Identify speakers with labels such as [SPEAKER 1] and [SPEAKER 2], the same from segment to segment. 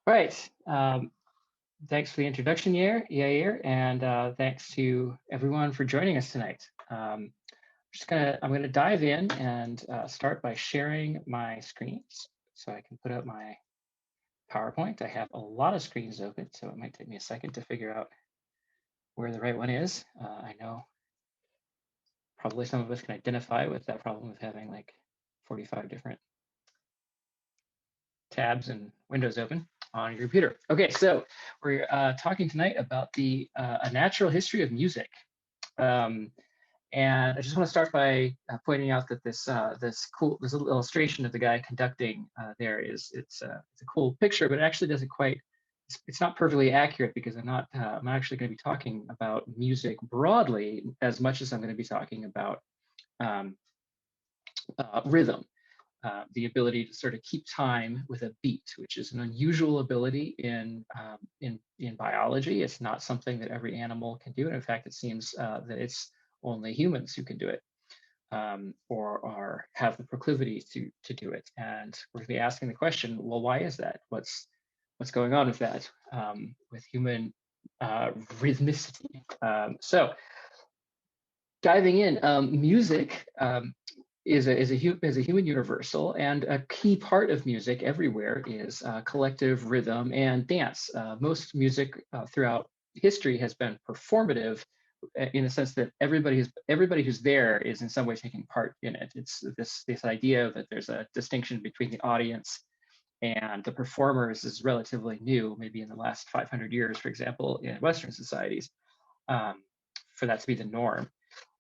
[SPEAKER 1] All right. Thanks for the introduction, Yair, and thanks to everyone for joining us tonight. I'm gonna dive in and start by sharing my screens so I can put up my PowerPoint. I have a lot of screens open, so it might take me a second to figure out where the right one is. I know probably some of us can identify with that problem of having like 45 different tabs and windows open on your computer. Okay, so we're talking tonight about a natural history of music. And I just want to start by pointing out that this little illustration of the guy conducting there it's a cool picture, but it actually doesn't quite. It's not perfectly accurate because I'm not actually going to be talking about music broadly as much as I'm going to be talking about rhythm. The ability to sort of keep time with a beat, which is an unusual ability in biology. It's not something that every animal can do. And in fact, it seems that it's only humans who can do it, or have the proclivity to do it. And we're going to be asking the question, well, why is that? What's going on with that, with human rhythmicity? So diving in, music is a human universal, and a key part of music everywhere is collective rhythm and dance. Most music throughout history has been performative, in the sense that everybody who's there is in some way taking part in it. It's this idea that there's a distinction between the audience and the performers is relatively new, maybe in the last 500 years, for example, in Western societies, for that to be the norm.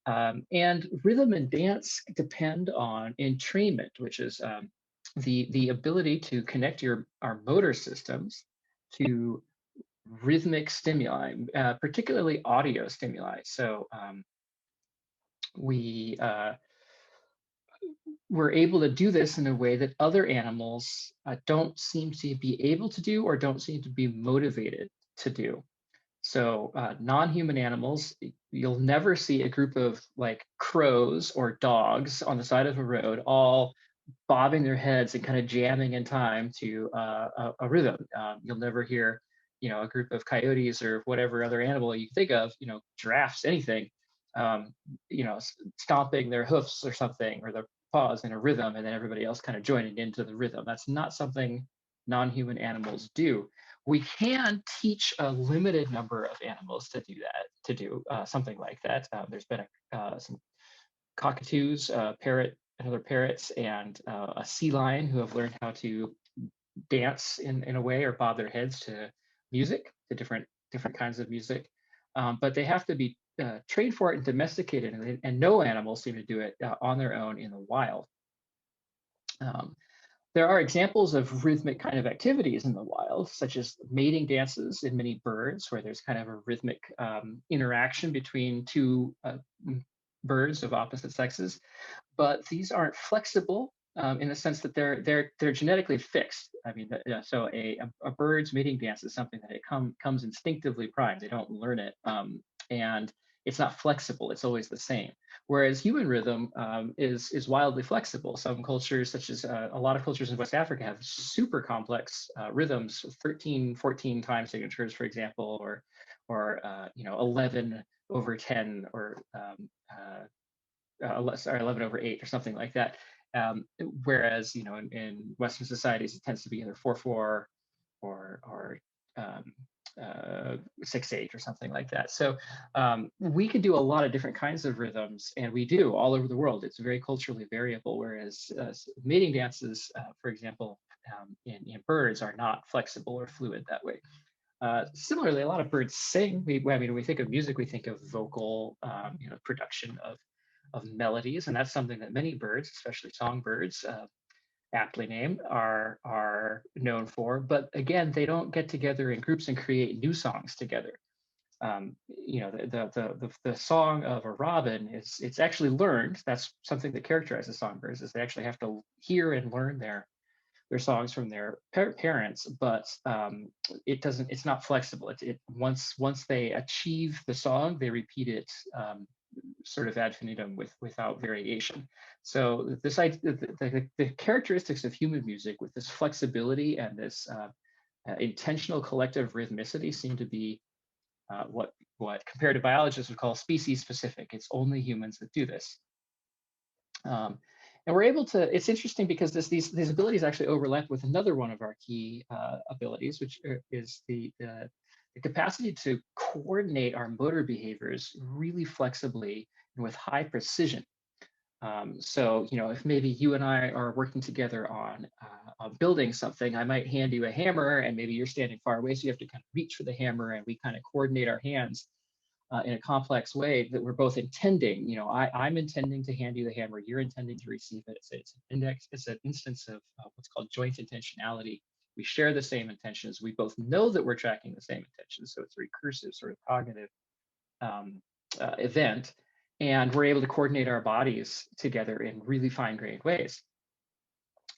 [SPEAKER 1] And rhythm and dance depend on entrainment, which is the ability to connect our motor systems to rhythmic stimuli, particularly audio stimuli. So we're able to do this in a way that other animals don't seem to be able to do, or don't seem to be motivated to do. So non-human animals, you'll never see a group of like crows or dogs on the side of a road all bobbing their heads and kind of jamming in time to a rhythm. You'll never hear, a group of coyotes or whatever other animal you think of, giraffes, anything, stomping their hoofs or something, or their paws in a rhythm, and then everybody else kind of joining into the rhythm. That's not something non-human animals do. We can teach a limited number of animals to do something like that. There's been some cockatoos, parrot and other parrots, and a sea lion who have learned how to dance in a way, or bob their heads to music, to different kinds of music. But they have to be trained for it and domesticated, and no animals seem to do it on their own in the wild. There are examples of rhythmic kind of activities in the wild, such as mating dances in many birds, where there's kind of a rhythmic interaction between two birds of opposite sexes. But these aren't flexible in the sense that they're genetically fixed. I mean, so a bird's mating dance is something that it comes instinctively primed. They don't learn it, and it's not flexible. It's always the same. Whereas human rhythm is wildly flexible. Some cultures, such as a lot of cultures in West Africa, have super complex rhythms, 13, 14 time signatures, for example, or 11 over 10, or 11 over 8, or something like that. Whereas in Western societies, it tends to be either 4/4 or 6/8 or something like that. So we can do a lot of different kinds of rhythms, and we do all over the world. It's very culturally variable, whereas mating dances, for example, in birds are not flexible or fluid that way. Similarly, a lot of birds sing. When we think of music, we think of vocal production of melodies, and that's something that many birds, especially songbirds, aptly named, are known for. But again, they don't get together in groups and create new songs together. The song of a robin it's actually learned. That's something that characterizes songbirds, is they actually have to hear and learn their songs from their parents, but it's not flexible. Once they achieve the song, they repeat it sort of ad infinitum without variation. So the characteristics of human music, with this flexibility and this intentional collective rhythmicity seem to be what comparative biologists would call species specific. It's only humans that do this. And we're able to, it's interesting because these abilities actually overlap with another one of our key abilities, which is the capacity to coordinate our motor behaviors really flexibly and with high precision. So, if maybe you and I are working together on building something, I might hand you a hammer and maybe you're standing far away, so you have to kind of reach for the hammer and we kind of coordinate our hands in a complex way that we're both intending. I'm intending to hand you the hammer, you're intending to receive it. It's an instance of what's called joint intentionality. We share the same intentions. We both know that we're tracking the same intentions. So it's a recursive sort of cognitive event. And we're able to coordinate our bodies together in really fine-grained ways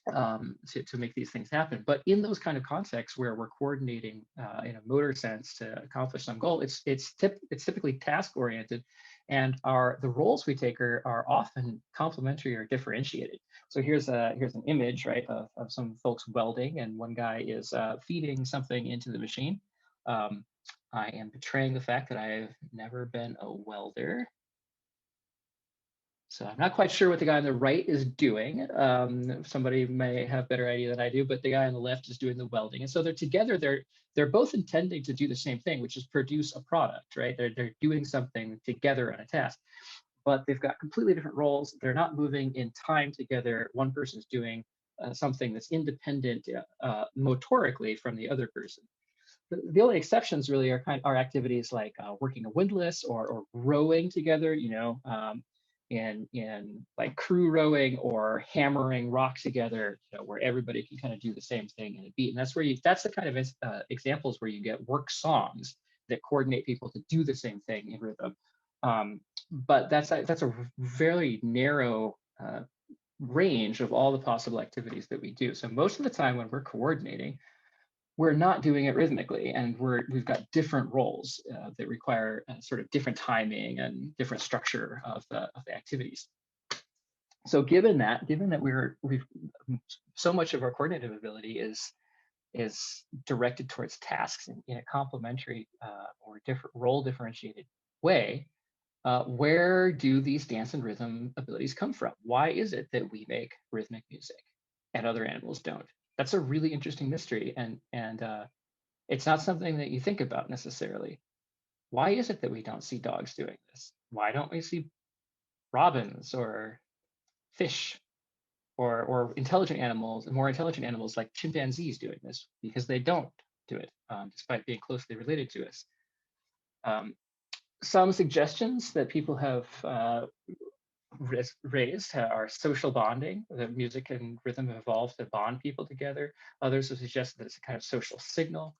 [SPEAKER 1] to make these things happen. But in those kind of contexts where we're coordinating in a motor sense to accomplish some goal, it's typically task-oriented, and the roles we take are often complementary or differentiated. So here's an image, right, of some folks welding, and one guy is feeding something into the machine. I am betraying the fact that I've never been a welder. So I'm not quite sure what the guy on the right is doing. Somebody may have a better idea than I do, but the guy on the left is doing the welding. And so they're together, they're both intending to do the same thing, which is produce a product, right? They're doing something together on a task, but they've got completely different roles. They're not moving in time together. One person's doing something that's independent motorically from the other person. The only exceptions really are activities like working a windlass or rowing together, in like crew rowing or hammering rock together, where everybody can kind of do the same thing in a beat. And that's the kind of examples where you get work songs that coordinate people to do the same thing in rhythm. But that's a very narrow range of all the possible activities that we do. So most of the time when we're coordinating, we're not doing it rhythmically, and we've got different roles that require sort of different timing and different structure of the activities. So given that we've so much of our coordinative ability is directed towards tasks in a complementary or different role differentiated way, where do these dance and rhythm abilities come from? Why is it that we make rhythmic music and other animals don't? That's a really interesting mystery, and it's not something that you think about necessarily. Why is it that we don't see dogs doing this? Why don't we see robins or fish or more intelligent animals like chimpanzees doing this? Because they don't do it, despite being closely related to us. Some suggestions that people have raised are social bonding, that music and rhythm have evolved to bond people together. Others have suggested that it's a kind of social signal,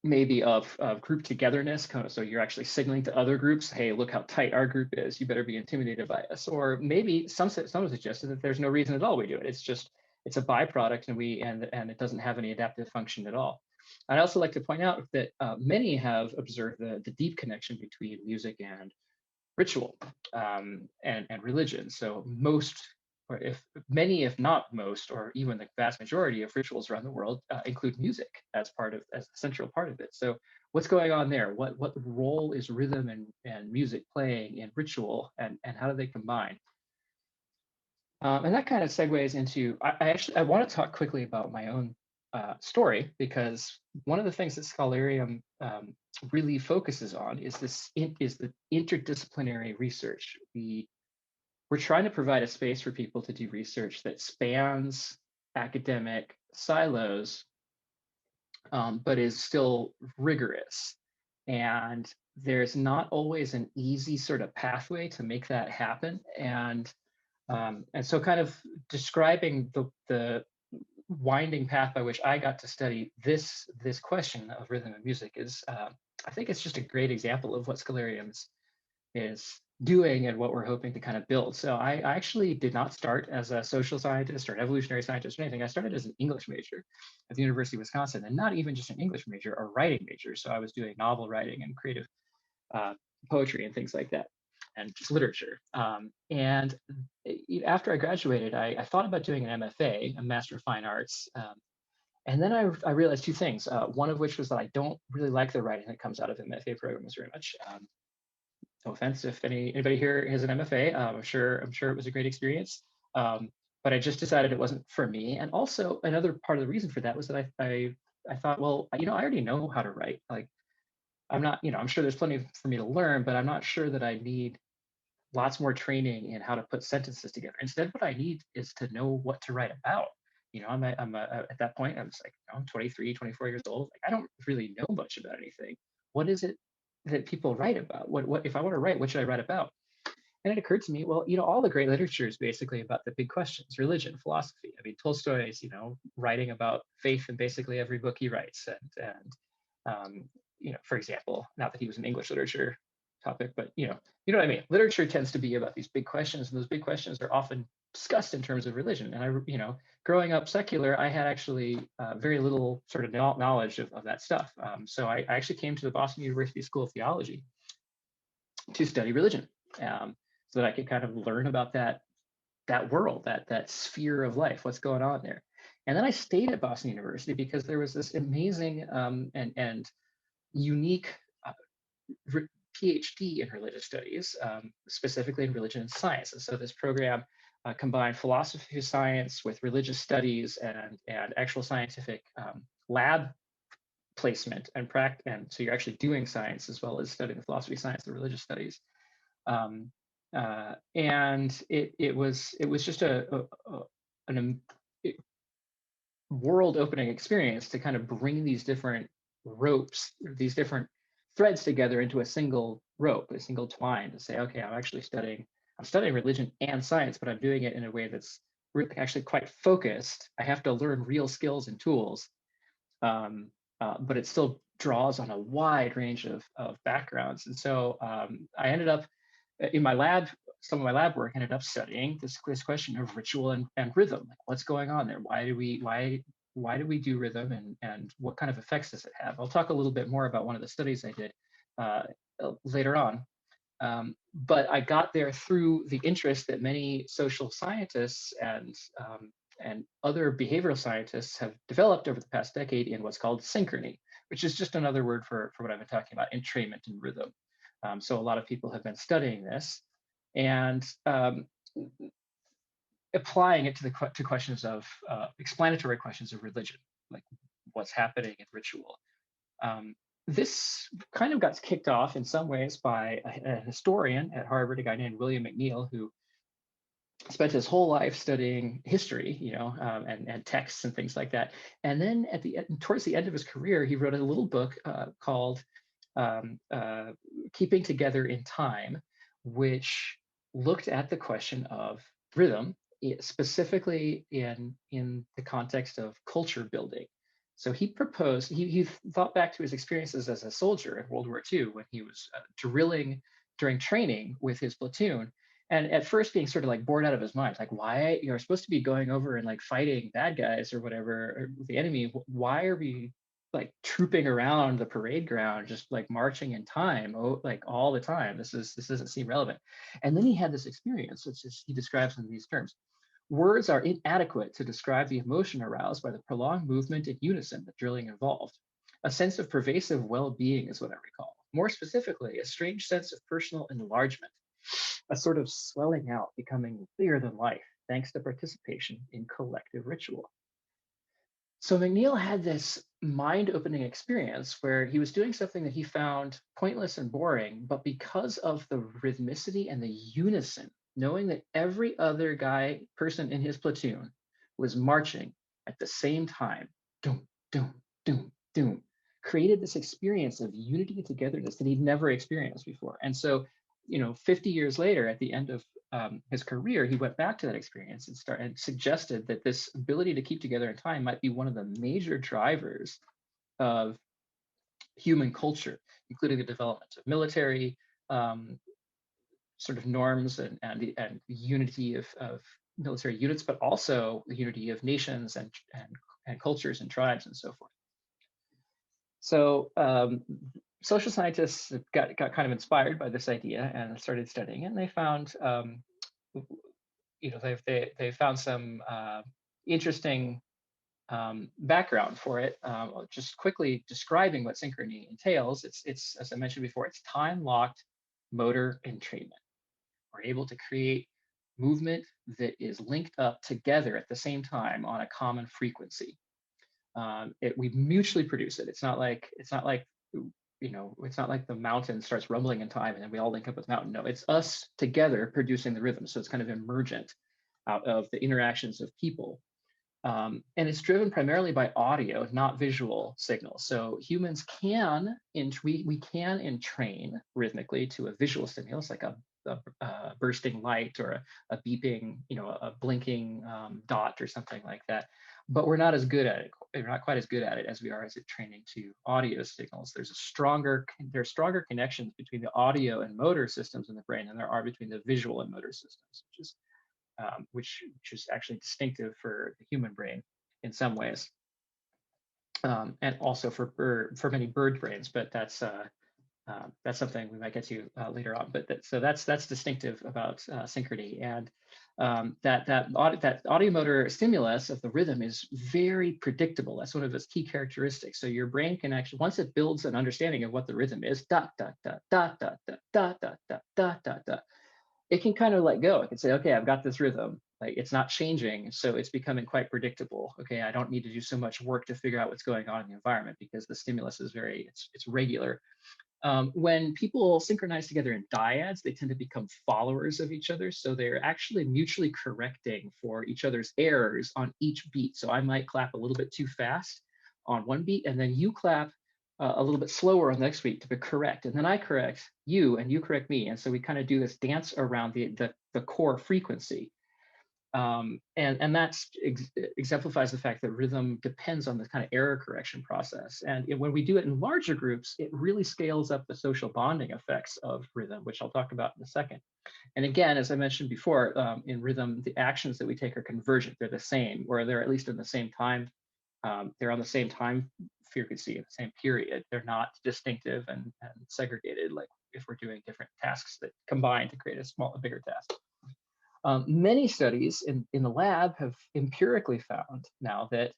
[SPEAKER 1] maybe of group togetherness. So you're actually signaling to other groups, hey, look how tight our group is, you better be intimidated by us. Or maybe some have suggested that there's no reason at all we do it. It's a byproduct, and it doesn't have any adaptive function at all. I'd also like to point out that many have observed the deep connection between music and ritual and religion. So many, if not most, or even the vast majority of rituals around the world include music as a central part of it. So what's going on there? What role is rhythm and music playing in ritual, and how do they combine? And that kind of segues into, I want to talk quickly about my own story, because one of the things that Scholarium really focuses on is the interdisciplinary research. We're trying to provide a space for people to do research that spans academic silos, but is still rigorous. And there's not always an easy sort of pathway to make that happen. And so kind of describing the winding path by which I got to study this question of rhythm and music is, I think it's just a great example of what Scholarium is doing and what we're hoping to kind of build. So I actually did not start as a social scientist or an evolutionary scientist or anything. I started as an English major at the University of Wisconsin, and not even just an English major, a writing major. So I was doing novel writing and creative poetry and things like that, and just literature. And after I graduated, I thought about doing an MFA, a Master of Fine Arts, And then I realized two things. One of which was that I don't really like the writing that comes out of MFA programs very much. No offense if anybody here has an MFA. I'm sure it was a great experience. Um, but I just decided it wasn't for me. And also another part of the reason for that was that I thought, well, I already know how to write. Like I'm not, I'm sure there's plenty for me to learn, but I'm not sure that I need lots more training in how to put sentences together. Instead, what I need is to know what to write about. At that point, I was like, I'm 23, 24 years old. Like, I don't really know much about anything. What is it that people write about? What if I want to write, what should I write about? And it occurred to me, well, all the great literature is basically about the big questions: religion, philosophy. I mean, Tolstoy is, writing about faith in basically every book he writes. And for example, not that he was an English literature topic, but you know what I mean. Literature tends to be about these big questions, and those big questions are often discussed in terms of religion. And growing up secular, I had actually very little sort of knowledge of that stuff. So I actually came to the Boston University School of Theology to study religion, so that I could kind of learn about that world, that sphere of life, what's going on there. And then I stayed at Boston University because there was this amazing and unique PhD in religious studies, specifically in religion and science. And so this program combined philosophy of science with religious studies and actual scientific lab placement and so you're actually doing science as well as studying the philosophy of science and religious studies. And it was just an world-opening experience to kind of bring these different ropes, these different threads together into a single rope, a single twine, to say, okay, I'm studying religion and science, but I'm doing it in a way that's really actually quite focused. I have to learn real skills and tools, but it still draws on a wide range of backgrounds. And so I ended up in my lab, some of my lab work ended up studying this question of ritual and rhythm. Like, what's going on there? Why do we do rhythm, and what kind of effects does it have? I'll talk a little bit more about one of the studies I did later on. But I got there through the interest that many social scientists and other behavioral scientists have developed over the past decade in what's called synchrony, which is just another word for what I've been talking about: entrainment and rhythm. So a lot of people have been studying this and applying it to questions of explanatory questions of religion, like what's happening in ritual. This kind of got kicked off in some ways by a historian at Harvard, a guy named William McNeill, who spent his whole life studying history, and texts and things like that. And then towards the end of his career, he wrote a little book called Keeping Together in Time, which looked at the question of rhythm, specifically in the context of culture building. So he thought back to his experiences as a soldier in World War II when he was drilling during training with his platoon. And at first being sort of like bored out of his mind, like, why you're supposed to be going over and like fighting bad guys or whatever, or the enemy. Why are we like trooping around the parade ground, just like marching in time, like all the time? This doesn't seem relevant. And then he had this experience, which he describes in these terms: words are inadequate to describe the emotion aroused by the prolonged movement in unison that drilling involved. A sense of pervasive well-being is what I recall. More specifically, a strange sense of personal enlargement, a sort of swelling out, becoming bigger than life, thanks to participation in collective ritual. So McNeill had this mind-opening experience where he was doing something that he found pointless and boring, but because of the rhythmicity and the unison, knowing that every other person in his platoon was marching at the same time, doom, doom, doom, doom, created this experience of unity and togetherness that he'd never experienced before. And so, 50 years later, at the end of his career, he went back to that experience and suggested that this ability to keep together in time might be one of the major drivers of human culture, including the development of military sort of norms and unity of military units, but also the unity of nations and cultures and tribes and so forth. So social scientists got kind of inspired by this idea and started studying it, and they found they found some interesting background for it, just quickly describing what synchrony entails. It's as I mentioned before, it's time-locked motor entrainment. We're able to create movement that is linked up together at the same time on a common frequency. We mutually produce it. It's not like it's not like the mountain starts rumbling in time and then we all link up with the mountain. No, it's us together producing the rhythm. So it's kind of emergent out of the interactions of people. And it's driven primarily by audio, not visual signals. So humans can, we can entrain rhythmically to a visual stimulus, like a bursting light or a beeping, a blinking dot or something like that. But we're not as good at it. We're not quite as good at it as we are as at training to audio signals. There's stronger connections between the audio and motor systems in the brain than there are between the visual and motor systems, which is actually distinctive for the human brain in some ways, and also for many bird brains. But that's something we might get to later on. But that's distinctive about synchrony, and that audio motor stimulus of the rhythm is very predictable. That's one of its key characteristics. So your brain can actually, once it builds an understanding of what the rhythm is, dot dot dot dot dot dot dot dot dot dot dot dot, it can kind of let go. It can say, okay, I've got this rhythm. Like, it's not changing, so it's becoming quite predictable. Okay, I don't need to do so much work to figure out what's going on in the environment because the stimulus is it's regular. When people synchronize together in dyads, they tend to become followers of each other. So they're actually mutually correcting for each other's errors on each beat. So I might clap a little bit too fast on one beat, and then you clap a little bit slower on the next beat to correct. And then I correct you, and you correct me. And so we kind of do this dance around the core frequency. And that exemplifies the fact that rhythm depends on this kind of error correction process. And when we do it in larger groups, it really scales up the social bonding effects of rhythm, which I'll talk about in a second. And again, as I mentioned before, in rhythm, the actions that we take are convergent. They're the same, or they're at least in the same time. They're on the same time frequency, in the same period. They're not distinctive and segregated, like if we're doing different tasks that combine to create a bigger task. Many studies in the lab have empirically found now that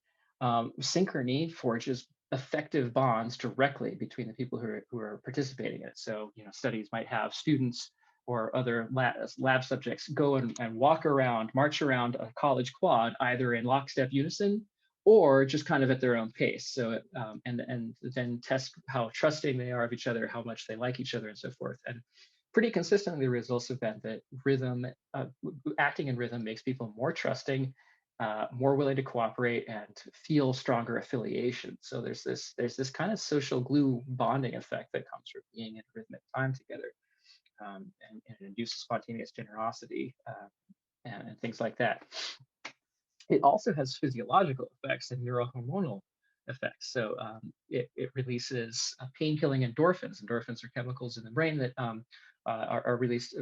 [SPEAKER 1] synchrony forges effective bonds directly between the people who are participating in it. So, studies might have students or other lab subjects go and walk around, march around a college quad, either in lockstep unison or just kind of at their own pace. So, and then test how trusting they are of each other, how much they like each other, and so forth. And pretty consistently, the results have been that acting in rhythm makes people more trusting, more willing to cooperate, and feel stronger affiliation. So there's this kind of social glue bonding effect that comes from being in rhythmic time together, and it induces spontaneous generosity and things like that. It also has physiological effects and neurohormonal effects. So it releases pain-killing endorphins. Endorphins are chemicals in the brain that are released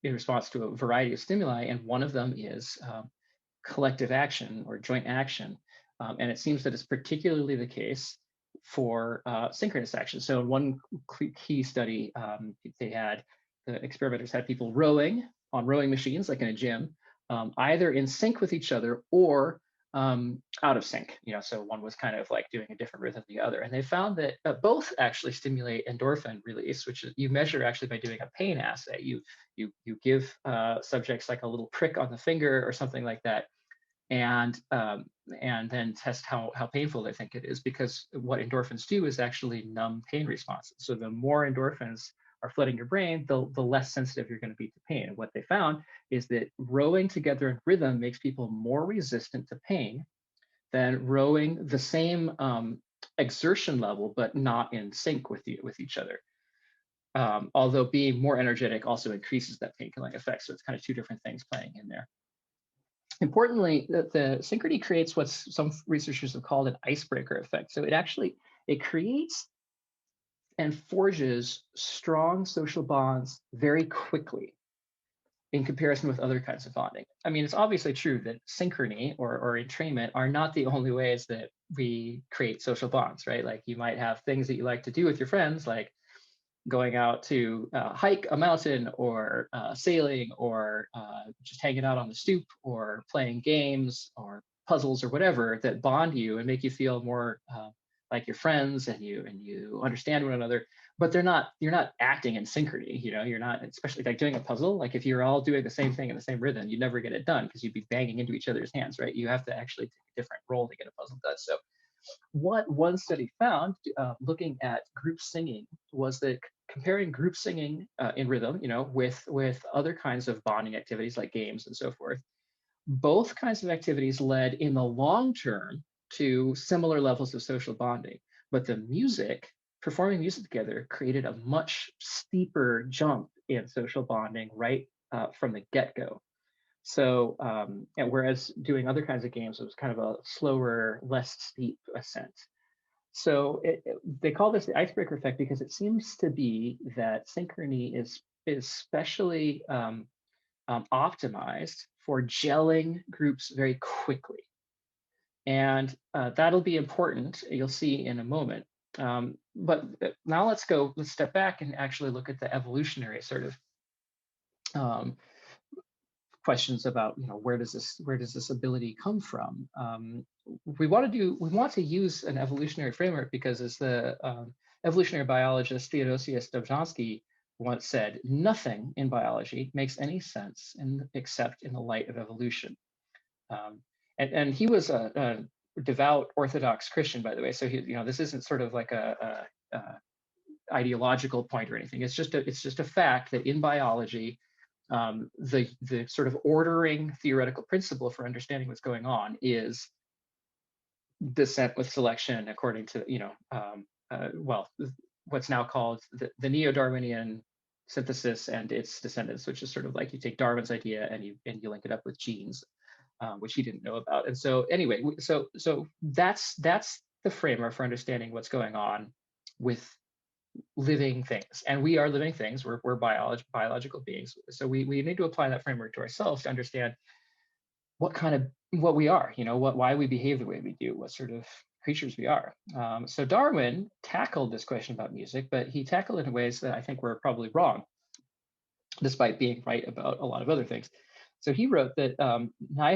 [SPEAKER 1] in response to a variety of stimuli, and one of them is collective action or joint action. And it seems that it's particularly the case for synchronous action. So in one key study, the experimenters had people rowing on rowing machines, like in a gym, either in sync with each other or out of sync. So one was kind of like doing a different rhythm than the other. And they found that both actually stimulate endorphin release, which you measure actually by doing a pain assay. You give subjects like a little prick on the finger or something like that, and then test how painful they think it is, because what endorphins do is actually numb pain responses. So the more endorphins are flooding your brain, the less sensitive you're going to be to pain. And what they found is that rowing together in rhythm makes people more resistant to pain than rowing the same exertion level, but not in sync with each other. Although being more energetic also increases that pain-killing effect. So it's kind of two different things playing in there. Importantly, the synchrony creates what some researchers have called an icebreaker effect. So it creates and forges strong social bonds very quickly in comparison with other kinds of bonding. I mean, it's obviously true that synchrony or entrainment are not the only ways that we create social bonds, right? Like, you might have things that you like to do with your friends, like going out to hike a mountain, or sailing, or just hanging out on the stoop, or playing games, or puzzles or whatever that bond you and make you feel more like your friends, and you understand one another. But you're not acting in synchrony. You're not, especially like doing a puzzle. Like if you're all doing the same thing in the same rhythm, you'd never get it done because you'd be banging into each other's hands, right? You have to actually take a different role to get a puzzle done. So what one study found, looking at group singing, was that comparing group singing in rhythm, with other kinds of bonding activities like games and so forth, both kinds of activities led in the long term to similar levels of social bonding. But the music, performing music together, created a much steeper jump in social bonding right from the get-go. So, and whereas doing other kinds of games, it was kind of a slower, less steep ascent. So they call this the icebreaker effect because it seems to be that synchrony is specially optimized for gelling groups very quickly. And that'll be important, you'll see in a moment. But now let's step back and actually look at the evolutionary sort of um, questions about, where does this ability come from? We want to use an evolutionary framework because, as the evolutionary biologist Theodosius Dobzhansky once said, nothing in biology makes any sense except in the light of evolution. And he was a devout Orthodox Christian, by the way. So this isn't sort of like a ideological point or anything. It's just a fact that in biology, the sort of ordering theoretical principle for understanding what's going on is descent with selection, according to what's now called the neo-Darwinian synthesis and its descendants, which is sort of like you take Darwin's idea and you link it up with genes, which he didn't know about. And so anyway, so that's the framework for understanding what's going on with living things. And we are living things. We're biological beings. So we need to apply that framework to ourselves to understand what we are, why we behave the way we do, what sort of creatures we are. So Darwin tackled this question about music, but he tackled it in ways that I think were probably wrong, despite being right about a lot of other things. So he wrote that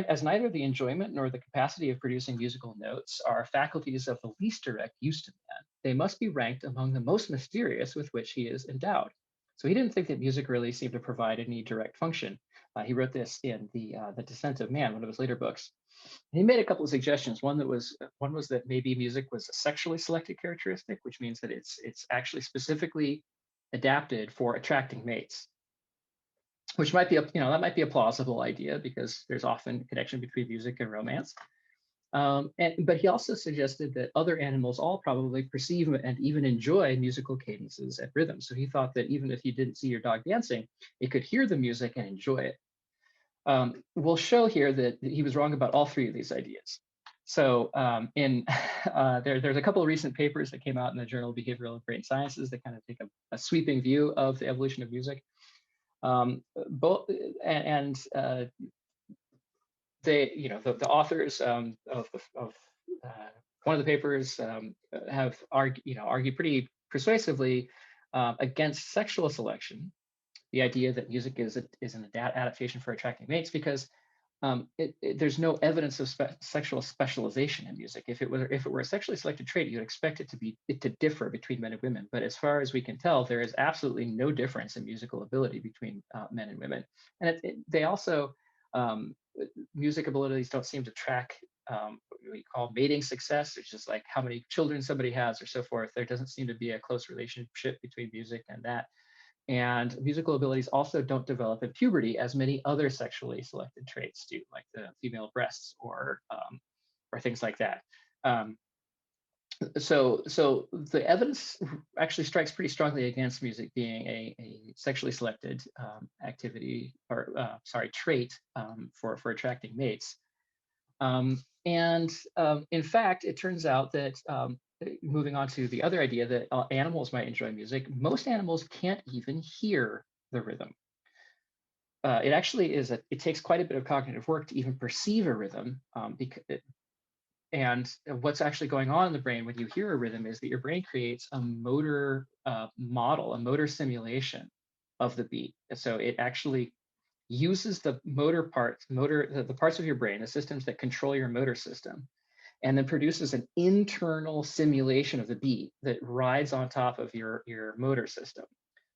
[SPEAKER 1] as neither the enjoyment nor the capacity of producing musical notes are faculties of the least direct use to man, they must be ranked among the most mysterious with which he is endowed. So he didn't think that music really seemed to provide any direct function. He wrote this in the Descent of Man, one of his later books. And he made a couple of suggestions. One was that maybe music was a sexually selected characteristic, which means that it's actually specifically adapted for attracting mates, which might be that might be a plausible idea because there's often a connection between music and romance. But he also suggested that other animals all probably perceive and even enjoy musical cadences and rhythms. So he thought that even if you didn't see your dog dancing, it could hear the music and enjoy it. We'll show here that he was wrong about all three of these ideas. So there's a couple of recent papers that came out in the Journal of Behavioral and Brain Sciences that kind of take a sweeping view of the evolution of music. The authors of one of the papers have argued pretty persuasively against sexual selection, the idea that music is an adaptation for attracting mates, because there's no evidence of sexual specialization in music. If it were a sexually selected trait, you'd expect it to differ between men and women. But as far as we can tell, there is absolutely no difference in musical ability between men and women. And they also music abilities don't seem to track what we call mating success, which is like how many children somebody has or so forth. There doesn't seem to be a close relationship between music and that. And musical abilities also don't develop in puberty as many other sexually selected traits do, like the female breasts or things like that. So the evidence actually strikes pretty strongly against music being a sexually selected activity or trait for attracting mates. In fact, it turns out that moving on to the other idea that animals might enjoy music, most animals can't even hear the rhythm. It actually it takes quite a bit of cognitive work to even perceive a rhythm, and what's actually going on in the brain when you hear a rhythm is that your brain creates a motor model, a motor simulation of the beat. So it actually uses the motor parts, the parts of your brain, the systems that control your motor system, and then produces an internal simulation of the beat that rides on top of your motor system.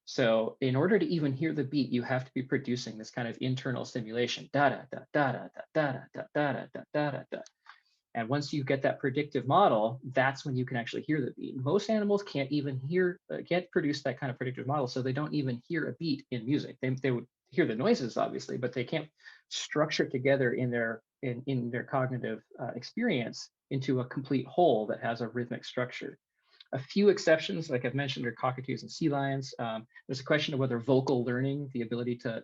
[SPEAKER 1] So in order to even hear the beat, you have to be producing this kind of internal simulation. Da da da da da da da da da da da da da da. And once you get that predictive model, that's when you can actually hear the beat. Most animals can't even can't produce that kind of predictive model, so they don't even hear a beat in music. They would hear the noises, obviously, but they can't structure it together in their cognitive experience into a complete whole that has a rhythmic structure. A few exceptions, like I've mentioned, are cockatoos and sea lions. There's a question of whether vocal learning, the ability to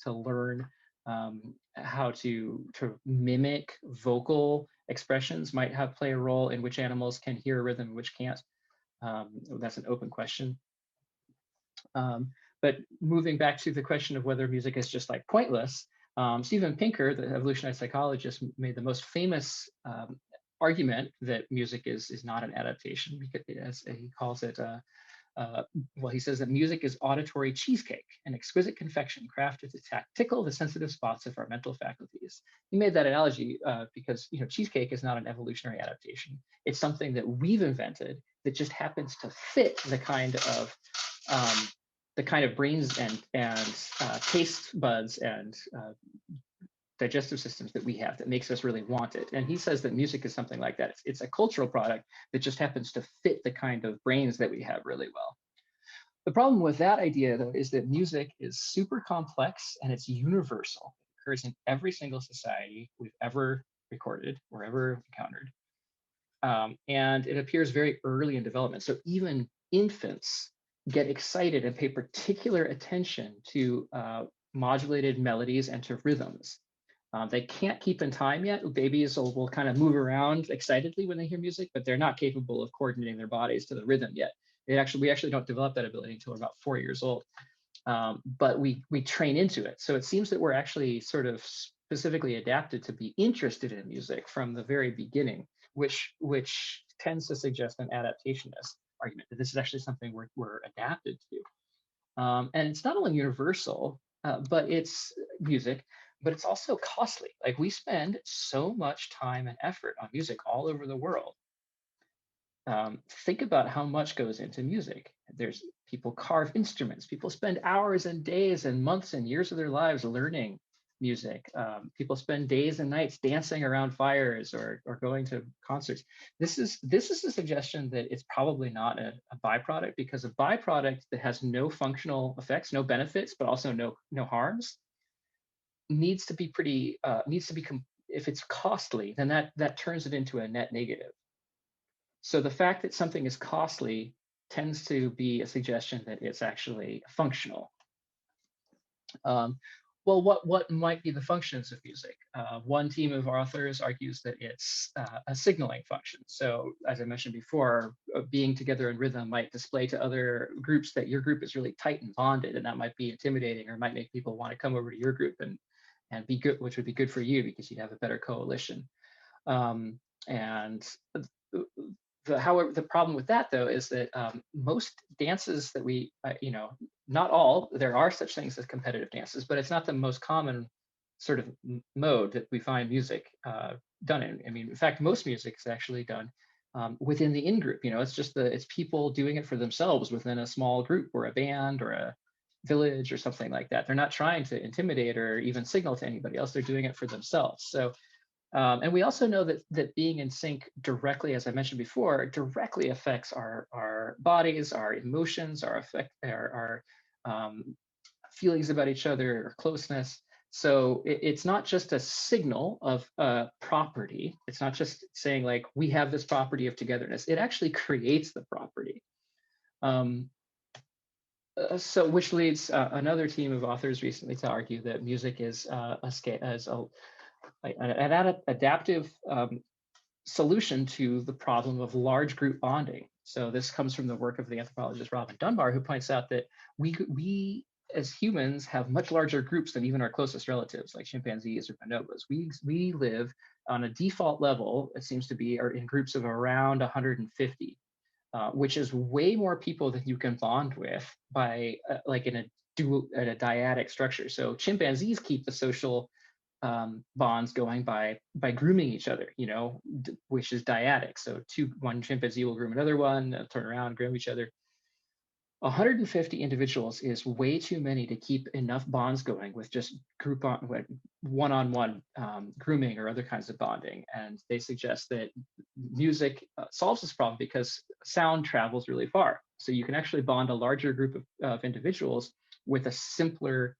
[SPEAKER 1] learn how to mimic vocal expressions, might play a role in which animals can hear a rhythm and which can't. That's an open question. But moving back to the question of whether music is just like pointless, Steven Pinker, the evolutionary psychologist, made the most famous argument that music is not an adaptation, because as he calls it, well, he says that music is auditory cheesecake, an exquisite confection crafted to tickle the sensitive spots of our mental faculties. He made that analogy because cheesecake is not an evolutionary adaptation. It's something that we've invented that just happens to fit the kind of brains and taste buds and digestive systems that we have that makes us really want it. And he says that music is something like that. It's a cultural product that just happens to fit the kind of brains that we have really well. The problem with that idea, though, is that music is super complex and it's universal. It occurs in every single society we've ever recorded or ever encountered. And it appears very early in development. So even infants get excited and pay particular attention to modulated melodies and to rhythms. They can't keep in time yet. Babies will kind of move around excitedly when they hear music, but they're not capable of coordinating their bodies to the rhythm yet. We actually don't develop that ability until we're about 4 years old. But we train into it. So it seems that we're actually sort of specifically adapted to be interested in music from the very beginning, which tends to suggest an adaptationist argument that this is actually something we're adapted to. And it's not only universal, but it's music, but it's also costly. Like, we spend so much time and effort on music all over the world. Think about how much goes into music. There's people carve instruments. People spend hours and days and months and years of their lives learning music. People spend days and nights dancing around fires or going to concerts. This is a suggestion that it's probably not a byproduct, because a byproduct that has no functional effects, no benefits, but also no harms, needs to be if it's costly, then that turns it into a net negative. So the fact that something is costly tends to be a suggestion that it's actually functional. Well, what might be the functions of music? One team of authors argues that it's a signaling function. So as I mentioned before, being together in rhythm might display to other groups that your group is really tight and bonded, and that might be intimidating, or might make people want to come over to your group and be good, which would be good for you because you'd have a better coalition. However, the problem with that, though, is that most dances that we, not all, there are such things as competitive dances, but it's not the most common sort of mode that we find music done in. I mean, in fact, most music is actually done within the in-group. It's people doing it for themselves within a small group or a band or a village or something like that. They're not trying to intimidate or even signal to anybody else. They're doing it for themselves. So. And we also know that being in sync directly, as I mentioned before, directly affects our bodies, our emotions, our feelings about each other, our closeness. So it's not just a signal of property. It's not just saying, like, we have this property of togetherness. It actually creates the property. So which leads another team of authors recently to argue that music is an adaptive solution to the problem of large group bonding. So this comes from the work of the anthropologist Robin Dunbar, who points out that we as humans have much larger groups than even our closest relatives, like chimpanzees or bonobos. We live on a default level, it seems to be, or in groups of around 150. which is way more people than you can bond with by like in a dyadic structure. So chimpanzees keep the social bonds going by grooming each other, which is dyadic. So one chimpanzee will groom another one, they'll turn around, groom each other. 150 individuals is way too many to keep enough bonds going with just one-on-one grooming or other kinds of bonding. And they suggest that music solves this problem because sound travels really far. So you can actually bond a larger group of individuals with a simpler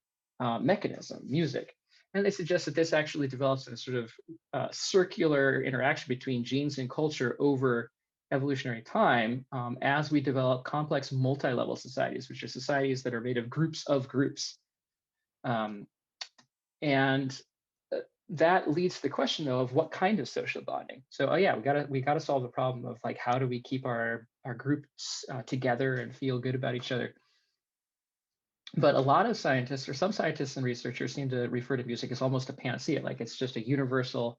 [SPEAKER 1] mechanism, music. And they suggest that this actually develops a sort of circular interaction between genes and culture over evolutionary time as we develop complex multi-level societies, which are societies that are made of groups. And that leads to the question, though, of what kind of social bonding. So, yeah, we gotta solve the problem of like, how do we keep our groups together and feel good about each other? But a lot of scientists, or some scientists and researchers, seem to refer to music as almost a panacea, like it's just a universal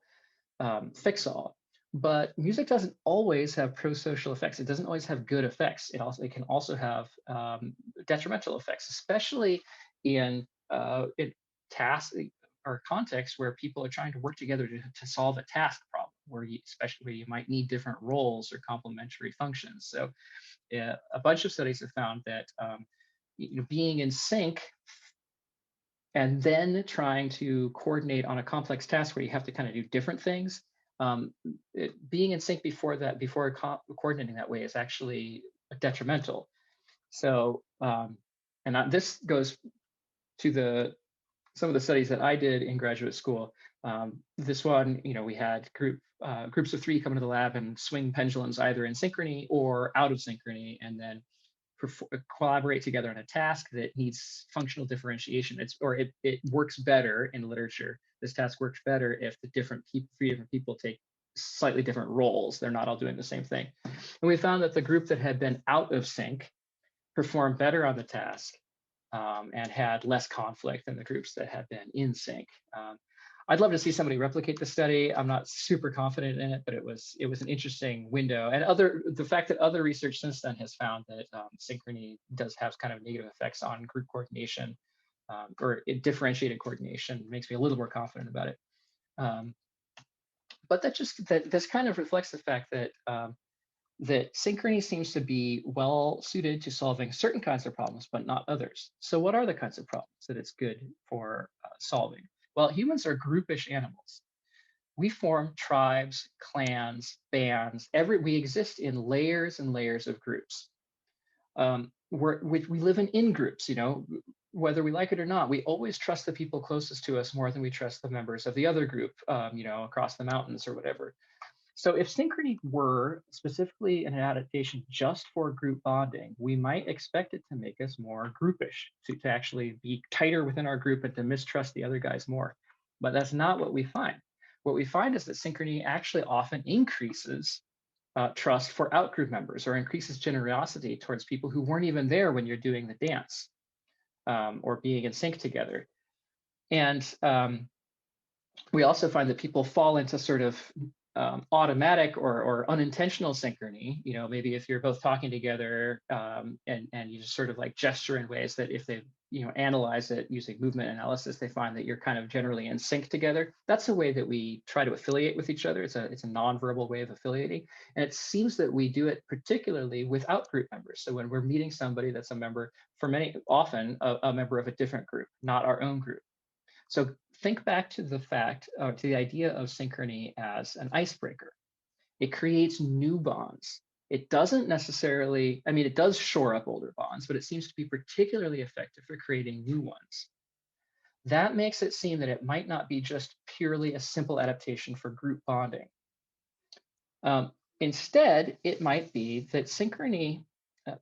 [SPEAKER 1] fix-all. But music doesn't always have pro-social effects. It doesn't always have good effects. It can also have detrimental effects, especially in tasks or contexts where people are trying to work together to solve a task problem, especially where you might need different roles or complementary functions. So a bunch of studies have found that being in sync and then trying to coordinate on a complex task where you have to kind of do different things, being in sync before coordinating that way is actually detrimental. So, this goes to some of the studies that I did in graduate school. This one, we had groups of 3 come into the lab and swing pendulums either in synchrony or out of synchrony, and then collaborate together on a task that needs functional differentiation. It works better in literature. This task works better if the 3 different people take slightly different roles. They're not all doing the same thing. And we found that the group that had been out of sync performed better on the task and had less conflict than the groups that had been in sync. I'd love to see somebody replicate the study. I'm not super confident in it, but it was an interesting window. And the fact that other research since then has found that synchrony does have kind of negative effects on group coordination or differentiated coordination makes me a little more confident about it. But this kind of reflects the fact that that synchrony seems to be well suited to solving certain kinds of problems, but not others. So what are the kinds of problems that it's good for solving? Well, humans are groupish animals. We form tribes, clans, bands. We exist in layers and layers of groups. We live in groups, whether we like it or not. We always trust the people closest to us more than we trust the members of the other group, across the mountains or whatever. So if synchrony were specifically an adaptation just for group bonding, we might expect it to make us more groupish, to actually be tighter within our group and to mistrust the other guys more. But that's not what we find. What we find is that synchrony actually often increases trust for outgroup members or increases generosity towards people who weren't even there when you're doing the dance or being in sync together. And we also find that people fall into sort of automatic or unintentional synchrony. Maybe if you're both talking together and you just sort of like gesture in ways that if they analyze it using movement analysis, they find that you're kind of generally in sync together. That's a way that we try to affiliate with each other. It's a nonverbal way of affiliating, and it seems that we do it particularly with outgroup members. So when we're meeting somebody that's a member, often a member of a different group, not our own group. So think back to to the idea of synchrony as an icebreaker. It creates new bonds. It doesn't necessarily, it does shore up older bonds, but it seems to be particularly effective for creating new ones. That makes it seem that it might not be just purely a simple adaptation for group bonding. Instead, it might be that synchrony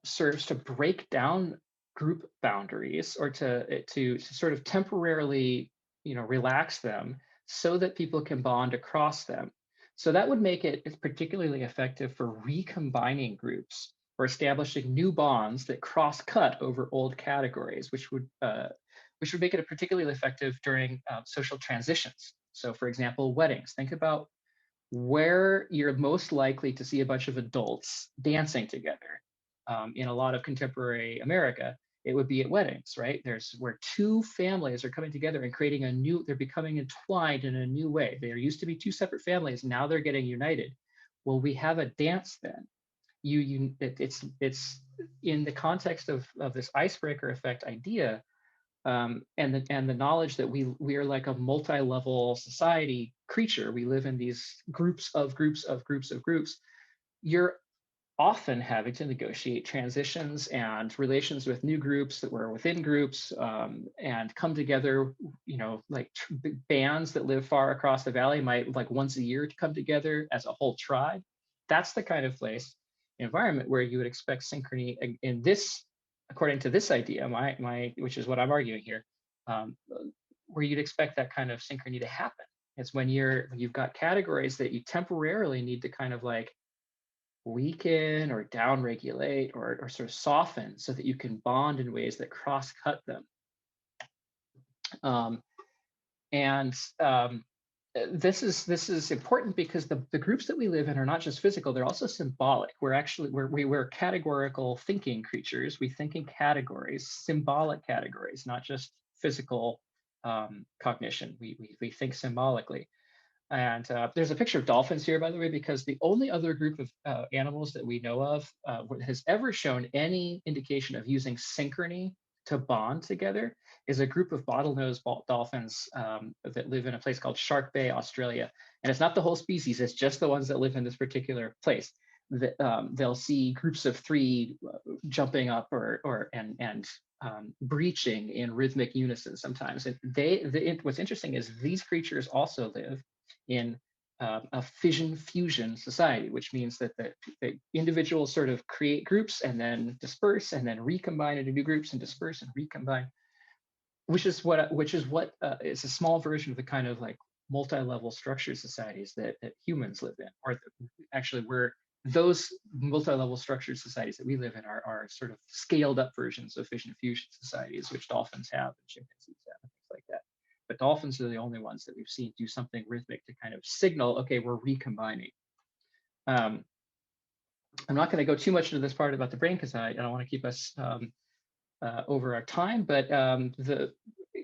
[SPEAKER 1] serves to break down group boundaries or to sort of temporarily relax them so that people can bond across them. So that would make it particularly effective for recombining groups or establishing new bonds that cross-cut over old categories, which would make it particularly effective during social transitions. So for example, weddings. Think about where you're most likely to see a bunch of adults dancing together in a lot of contemporary America, it would be at weddings, right? There's where two families are coming together and creating a new, they're becoming entwined in a new way. There used to be two separate families, now they're getting united. Well, we have a dance then. It's in the context of this icebreaker effect idea, and the knowledge that we are like a multi-level society creature. We live in these groups of groups of groups of groups. You're often having to negotiate transitions and relations with new groups that were within groups, and come together. Like bands that live far across the valley might like once a year to come together as a whole tribe. That's the kind of place environment where you would expect synchrony in this, according to this idea, which is what I'm arguing here, um, where you'd expect that kind of synchrony to happen. It's when you've got categories that you temporarily need to kind of like weaken or downregulate or sort of soften so that you can bond in ways that cross-cut them. Um, and this is important because the groups that we live in are not just physical, they're also symbolic. We're categorical thinking creatures. We think in categories, symbolic categories, not just physical cognition. We think symbolically. And there's a picture of dolphins here, by the way, because the only other group of animals that we know of has ever shown any indication of using synchrony to bond together is a group of bottlenose dolphins that live in a place called Shark Bay, Australia. And it's not the whole species, it's just the ones that live in this particular place. That they'll see groups of three jumping up and breaching in rhythmic unison sometimes. And what's interesting is these creatures also live in a fission-fusion society, which means that the individuals sort of create groups and then disperse and then recombine into new groups and disperse and recombine, which is what is a small version of the kind of like multi-level structured societies that humans live in, or actually we're those multi-level structured societies that we live in are sort of scaled up versions of fission-fusion societies, which dolphins have and chimpanzees have and things like that. But dolphins are the only ones that we've seen do something rhythmic to kind of signal, okay, we're recombining. I'm not going to go too much into this part about the brain because I don't want to keep us over our time, but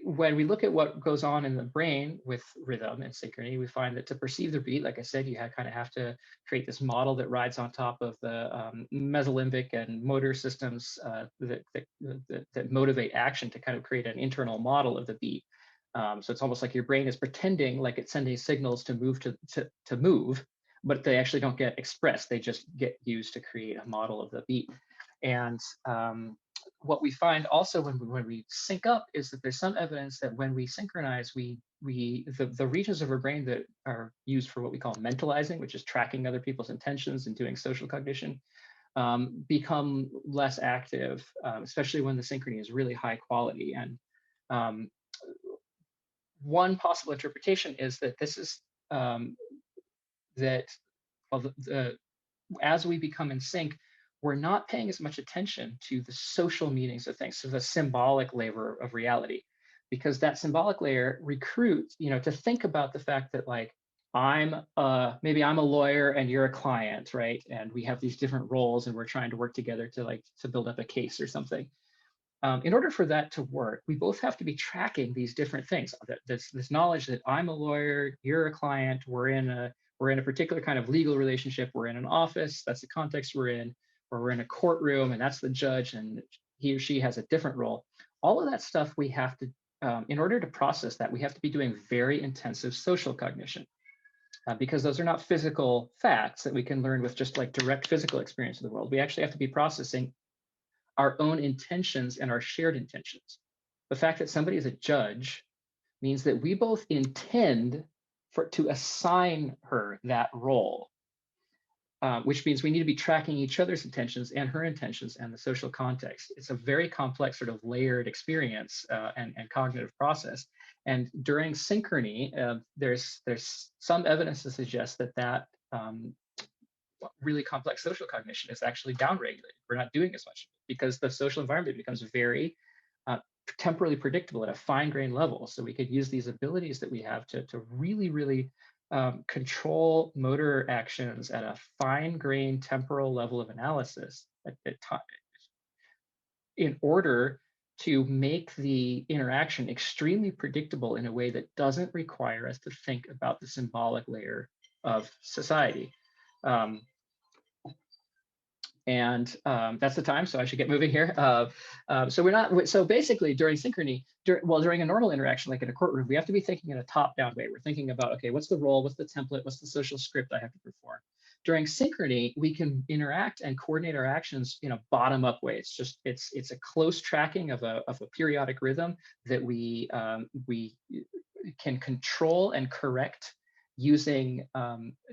[SPEAKER 1] when we look at what goes on in the brain with rhythm and synchrony, we find that to perceive the beat, like I said, you kind of have to create this model that rides on top of the mesolimbic and motor systems that motivate action to kind of create an internal model of the beat. So it's almost like your brain is pretending like it's sending signals to move to move, but they actually don't get expressed. They just get used to create a model of the beat. And what we find also when we sync up is that there's some evidence that when we synchronize, the regions of our brain that are used for what we call mentalizing, which is tracking other people's intentions and doing social cognition, become less active, especially when the synchrony is really high quality. And one possible interpretation is that this is that well, as we become in sync, we're not paying as much attention to the social meanings of things, so the symbolic layer of reality, because that symbolic layer recruits, to think about the fact that like maybe I'm a lawyer and you're a client, right? And we have these different roles and we're trying to work together to build up a case or something. In order for that to work, we both have to be tracking these different things. This knowledge that I'm a lawyer, you're a client, we're in a particular kind of legal relationship, we're in an office, that's the context we're in, or we're in a courtroom and that's the judge and he or she has a different role. All of that stuff we have to, in order to process that, we have to be doing very intensive social cognition. Because those are not physical facts that we can learn with just like direct physical experience of the world. We actually have to be processing our own intentions and our shared intentions. The fact that somebody is a judge means that we both intend to assign her that role, which means we need to be tracking each other's intentions and her intentions and the social context. It's a very complex sort of layered experience and cognitive process. And during synchrony, there's some evidence to suggest that really complex social cognition is actually downregulated. We're not doing as much because the social environment becomes very temporally predictable at a fine-grained level. So we could use these abilities that we have to really, really control motor actions at a fine-grained temporal level of analysis in order to make the interaction extremely predictable in a way that doesn't require us to think about the symbolic layer of society. That's the time, so I should get moving here. So we're not. So basically, during synchrony, during a normal interaction, like in a courtroom, we have to be thinking in a top-down way. We're thinking about, okay, what's the role, what's the template, what's the social script I have to perform. During synchrony, we can interact and coordinate our actions in a bottom-up way. It's a close tracking of a periodic rhythm that we can control and correct using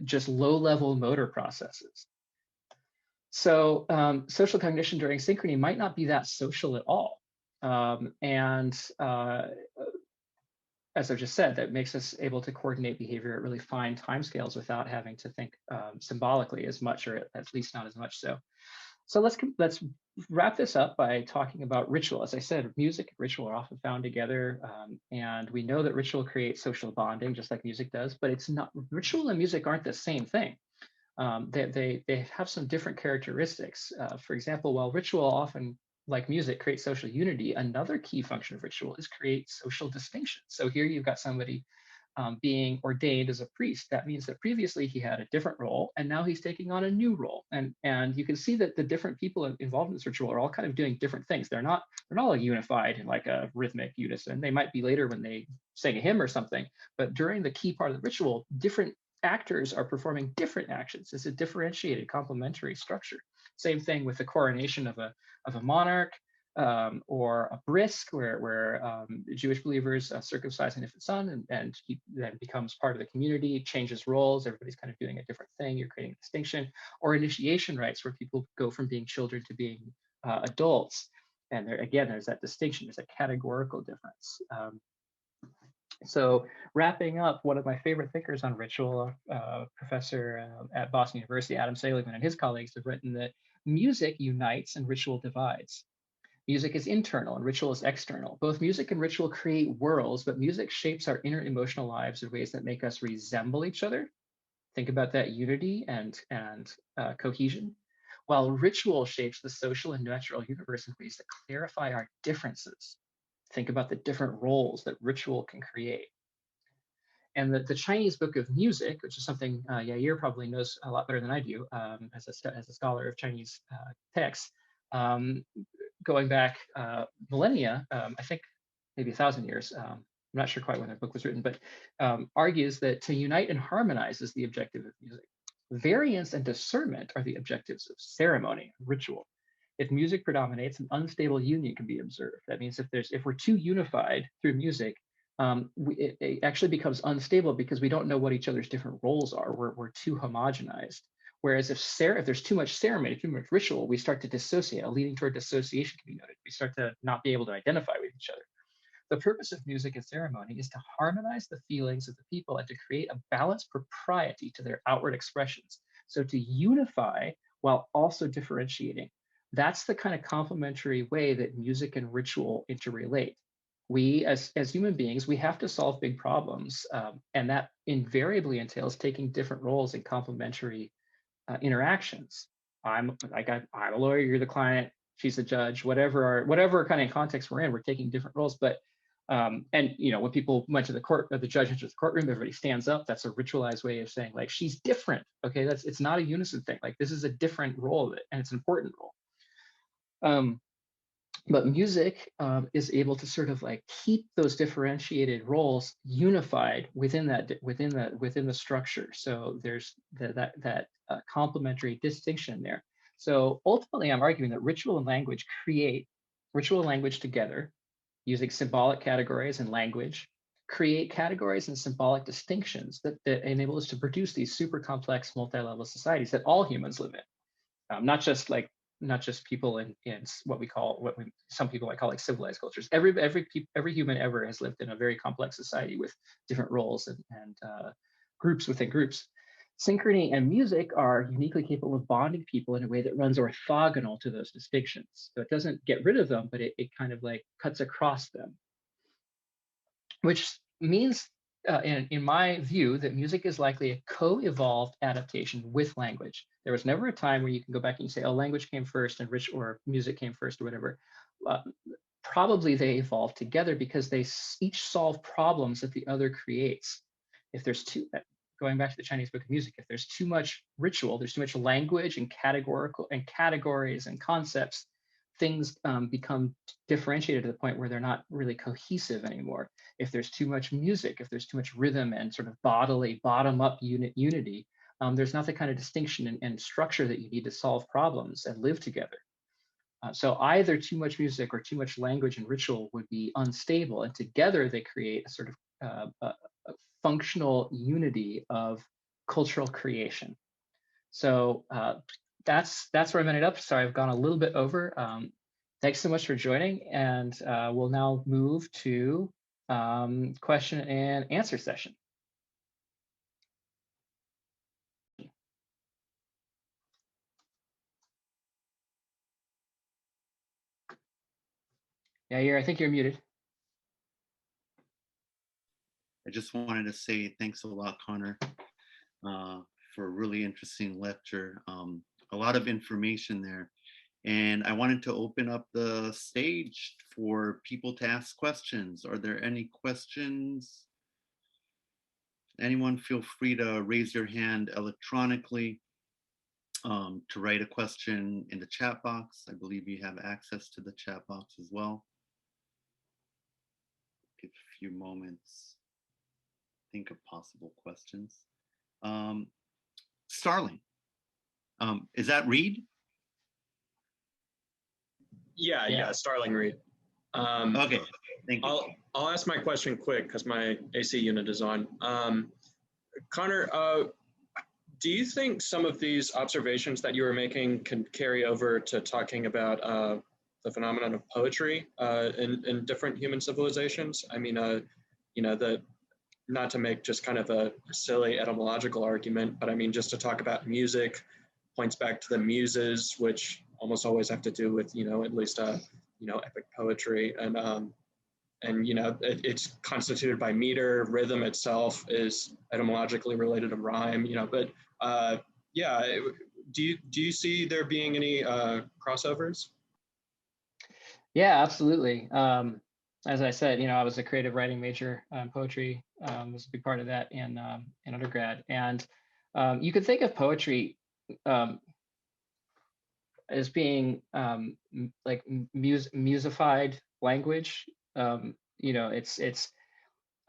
[SPEAKER 1] just low-level motor processes. So social cognition during synchrony might not be that social at all. As I've just said, that makes us able to coordinate behavior at really fine timescales without having to think symbolically as much, or at least not as much so. So let's wrap this up by talking about ritual. As I said, music and ritual are often found together, and we know that ritual creates social bonding just like music does, but it's not, ritual and music aren't the same thing. They have some different characteristics. For example, while ritual often, like music, creates social unity, another key function of ritual is create social distinction. So here you've got somebody being ordained as a priest. That means that previously he had a different role, and now he's taking on a new role. And you can see that the different people involved in this ritual are all kind of doing different things. They're not all unified in like a rhythmic unison. They might be later when they sing a hymn or something, but during the key part of the ritual, different actors are performing different actions. It's a differentiated complementary structure. Same thing with the coronation of a monarch, or a bris, where Jewish believers circumcise an infant son, and he then becomes part of the community, changes roles, everybody's kind of doing a different thing, you're creating a distinction. Or initiation rites, where people go from being children to being adults. And there's that distinction, there's a categorical difference. So wrapping up, one of my favorite thinkers on ritual, professor at Boston University, Adam Seligman, and his colleagues have written that music unites and ritual divides. Music is internal and ritual is external. Both music and ritual create worlds, but music shapes our inner emotional lives in ways that make us resemble each other. Think about that unity and cohesion, while ritual shapes the social and natural universe in ways that clarify our differences. Think about the different roles that ritual can create. And the Chinese Book of Music, which is something Yair probably knows a lot better than I do, as a scholar of Chinese texts, going back millennia, I think maybe 1,000 years. I'm not sure quite when that book was written, but argues that to unite and harmonize is the objective of music. Variance and discernment are the objectives of ceremony, ritual. If music predominates, an unstable union can be observed. That means if we're too unified through music, it actually becomes unstable because we don't know what each other's different roles are. We're too homogenized. Whereas if there's too much ceremony, too much ritual, we start to dissociate. A leading toward dissociation can be noted. We start to not be able to identify with each other. The purpose of music and ceremony is to harmonize the feelings of the people and to create a balanced propriety to their outward expressions. So to unify while also differentiating. That's the kind of complementary way that music and ritual interrelate. We, as human beings, we have to solve big problems, and that invariably entails taking different roles in complementary interactions. I'm a lawyer, you're the client, she's a judge, whatever kind of context we're in, we're taking different roles. But and when people went to the court, or the judge enters the courtroom, everybody stands up. That's a ritualized way of saying, like, she's different. Okay, it's not a unison thing. Like, this is a different role, and it's an important role. But music is able to sort of like keep those differentiated roles unified within the structure. So there's that complementary distinction there. So ultimately, I'm arguing that ritual and language together, using symbolic categories and language, create categories and symbolic distinctions that enable us to produce these super complex multi-level societies that all humans live in, not just people in some people might call like civilized cultures. Every human ever has lived in a very complex society with different roles and groups within groups. Synchrony and music are uniquely capable of bonding people in a way that runs orthogonal to those distinctions. So it doesn't get rid of them, but it kind of like cuts across them, which means in my view, that music is likely a co-evolved adaptation with language. There was never a time where you can go back and you say, oh, language came first and or music came first or whatever. Probably they evolved together because they each solve problems that the other creates. If there's going back to the Chinese book of music, if there's too much ritual, there's too much language and categorical and categories and concepts, things become differentiated to the point where they're not really cohesive anymore. If there's too much music, if there's too much rhythm and sort of bodily bottom-up unity, there's not the kind of distinction and structure that you need to solve problems and live together. So either too much music or too much language and ritual would be unstable, and together they create a sort of a functional unity of cultural creation. So that's where I'm ended up. Sorry, I've gone a little bit over. Thanks so much for joining, and we'll now move to question and answer session. Yeah, I think you're muted.
[SPEAKER 2] I just wanted to say thanks a lot, Connor, for a really interesting lecture. A lot of information there. And I wanted to open up the stage for people to ask questions. Are there any questions? Anyone feel free to raise your hand electronically to write a question in the chat box. I believe you have access to the chat box as well. Give a few moments. Think of possible questions. Starling, is that Reed?
[SPEAKER 3] Yeah, Starling Reed.
[SPEAKER 2] Okay, thank you.
[SPEAKER 3] I'll ask my question quick because my AC unit is on. Connor, do you think some of these observations that you were making can carry over to talking about the phenomenon of poetry in different human civilizations? I mean, not to make just kind of a silly etymological argument, but I mean, just to talk about music points back to the muses, which almost always have to do with, at least, epic poetry. And it's constituted by meter. Rhythm itself is etymologically related to rhyme, but yeah, do you see there being any crossovers?
[SPEAKER 1] Yeah, absolutely. As I said, I was a creative writing major. Poetry was a big part of that in undergrad. And you could think of poetry as being like musified language. It's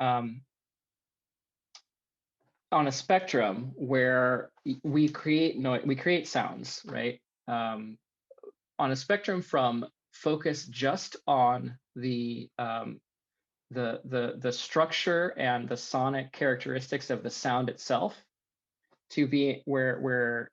[SPEAKER 1] on a spectrum where we create sounds, right? On a spectrum from focus just on the structure and the sonic characteristics of the sound itself, to be where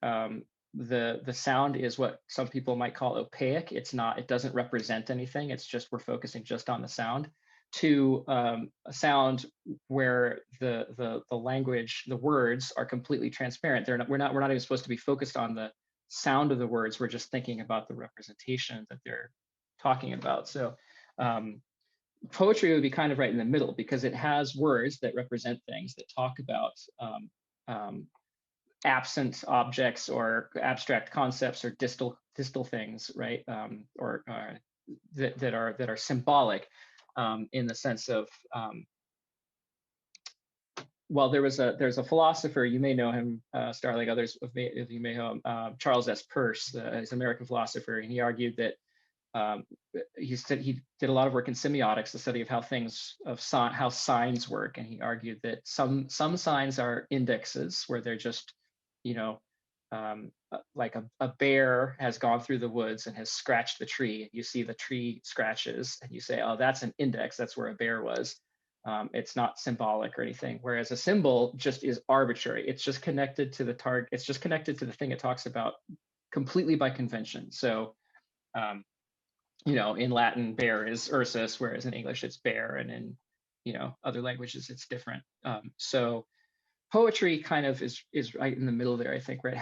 [SPEAKER 1] the sound is what some people might call opaque. It doesn't represent anything. It's just, we're focusing just on the sound, to a sound where the language, the words are completely transparent. We're not even supposed to be focused on the sound of the words. We're just thinking about the representation that they're talking about. So poetry would be kind of right in the middle, because it has words that represent things, that talk about absent objects or abstract concepts or distal things, right? Or that are symbolic, in the sense of, well, there's a philosopher, you may know him, Starling, others of you may know him, Charles S. Peirce, he's an American philosopher, and he argued that he said he did a lot of work in semiotics, the study of how how signs work, and he argued that some signs are indexes, where they're just, like a bear has gone through the woods and has scratched the tree. You see the tree scratches, and you say, oh, that's an index. That's where a bear was. It's not symbolic or anything. Whereas a symbol just is arbitrary. It's just connected to the target. It's just connected to the thing it talks about completely by convention. So, in Latin, bear is ursus, whereas in English it's bear, and in other languages it's different. So poetry kind of is right in the middle there, I think, where it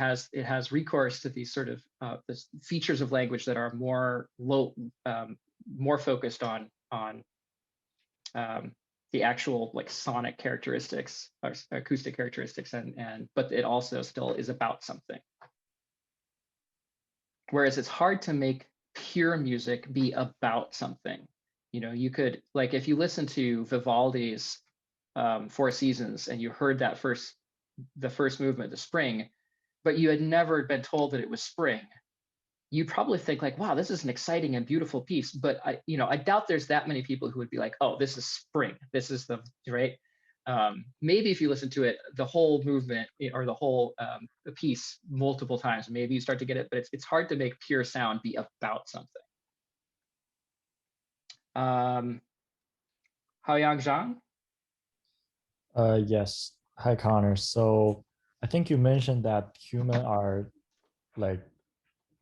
[SPEAKER 1] has recourse to these sort of the features of language that are more focused on the actual like sonic characteristics or acoustic characteristics, but it also still is about something. Whereas it's hard to make pure music be about something. You know, you could, like, if you listen to Vivaldi's Four Seasons and you heard that the first movement, the spring, but you had never been told that it was spring, you'd probably think like, wow, this is an exciting and beautiful piece. But I doubt there's that many people who would be like, oh, this is spring. This is the right. Maybe if you listen to it, the whole movement or the whole piece multiple times, maybe you start to get it. But it's hard to make pure sound be about something. Haoyang Zhang?
[SPEAKER 4] Yes. Hi, Connor. So I think you mentioned that humans are like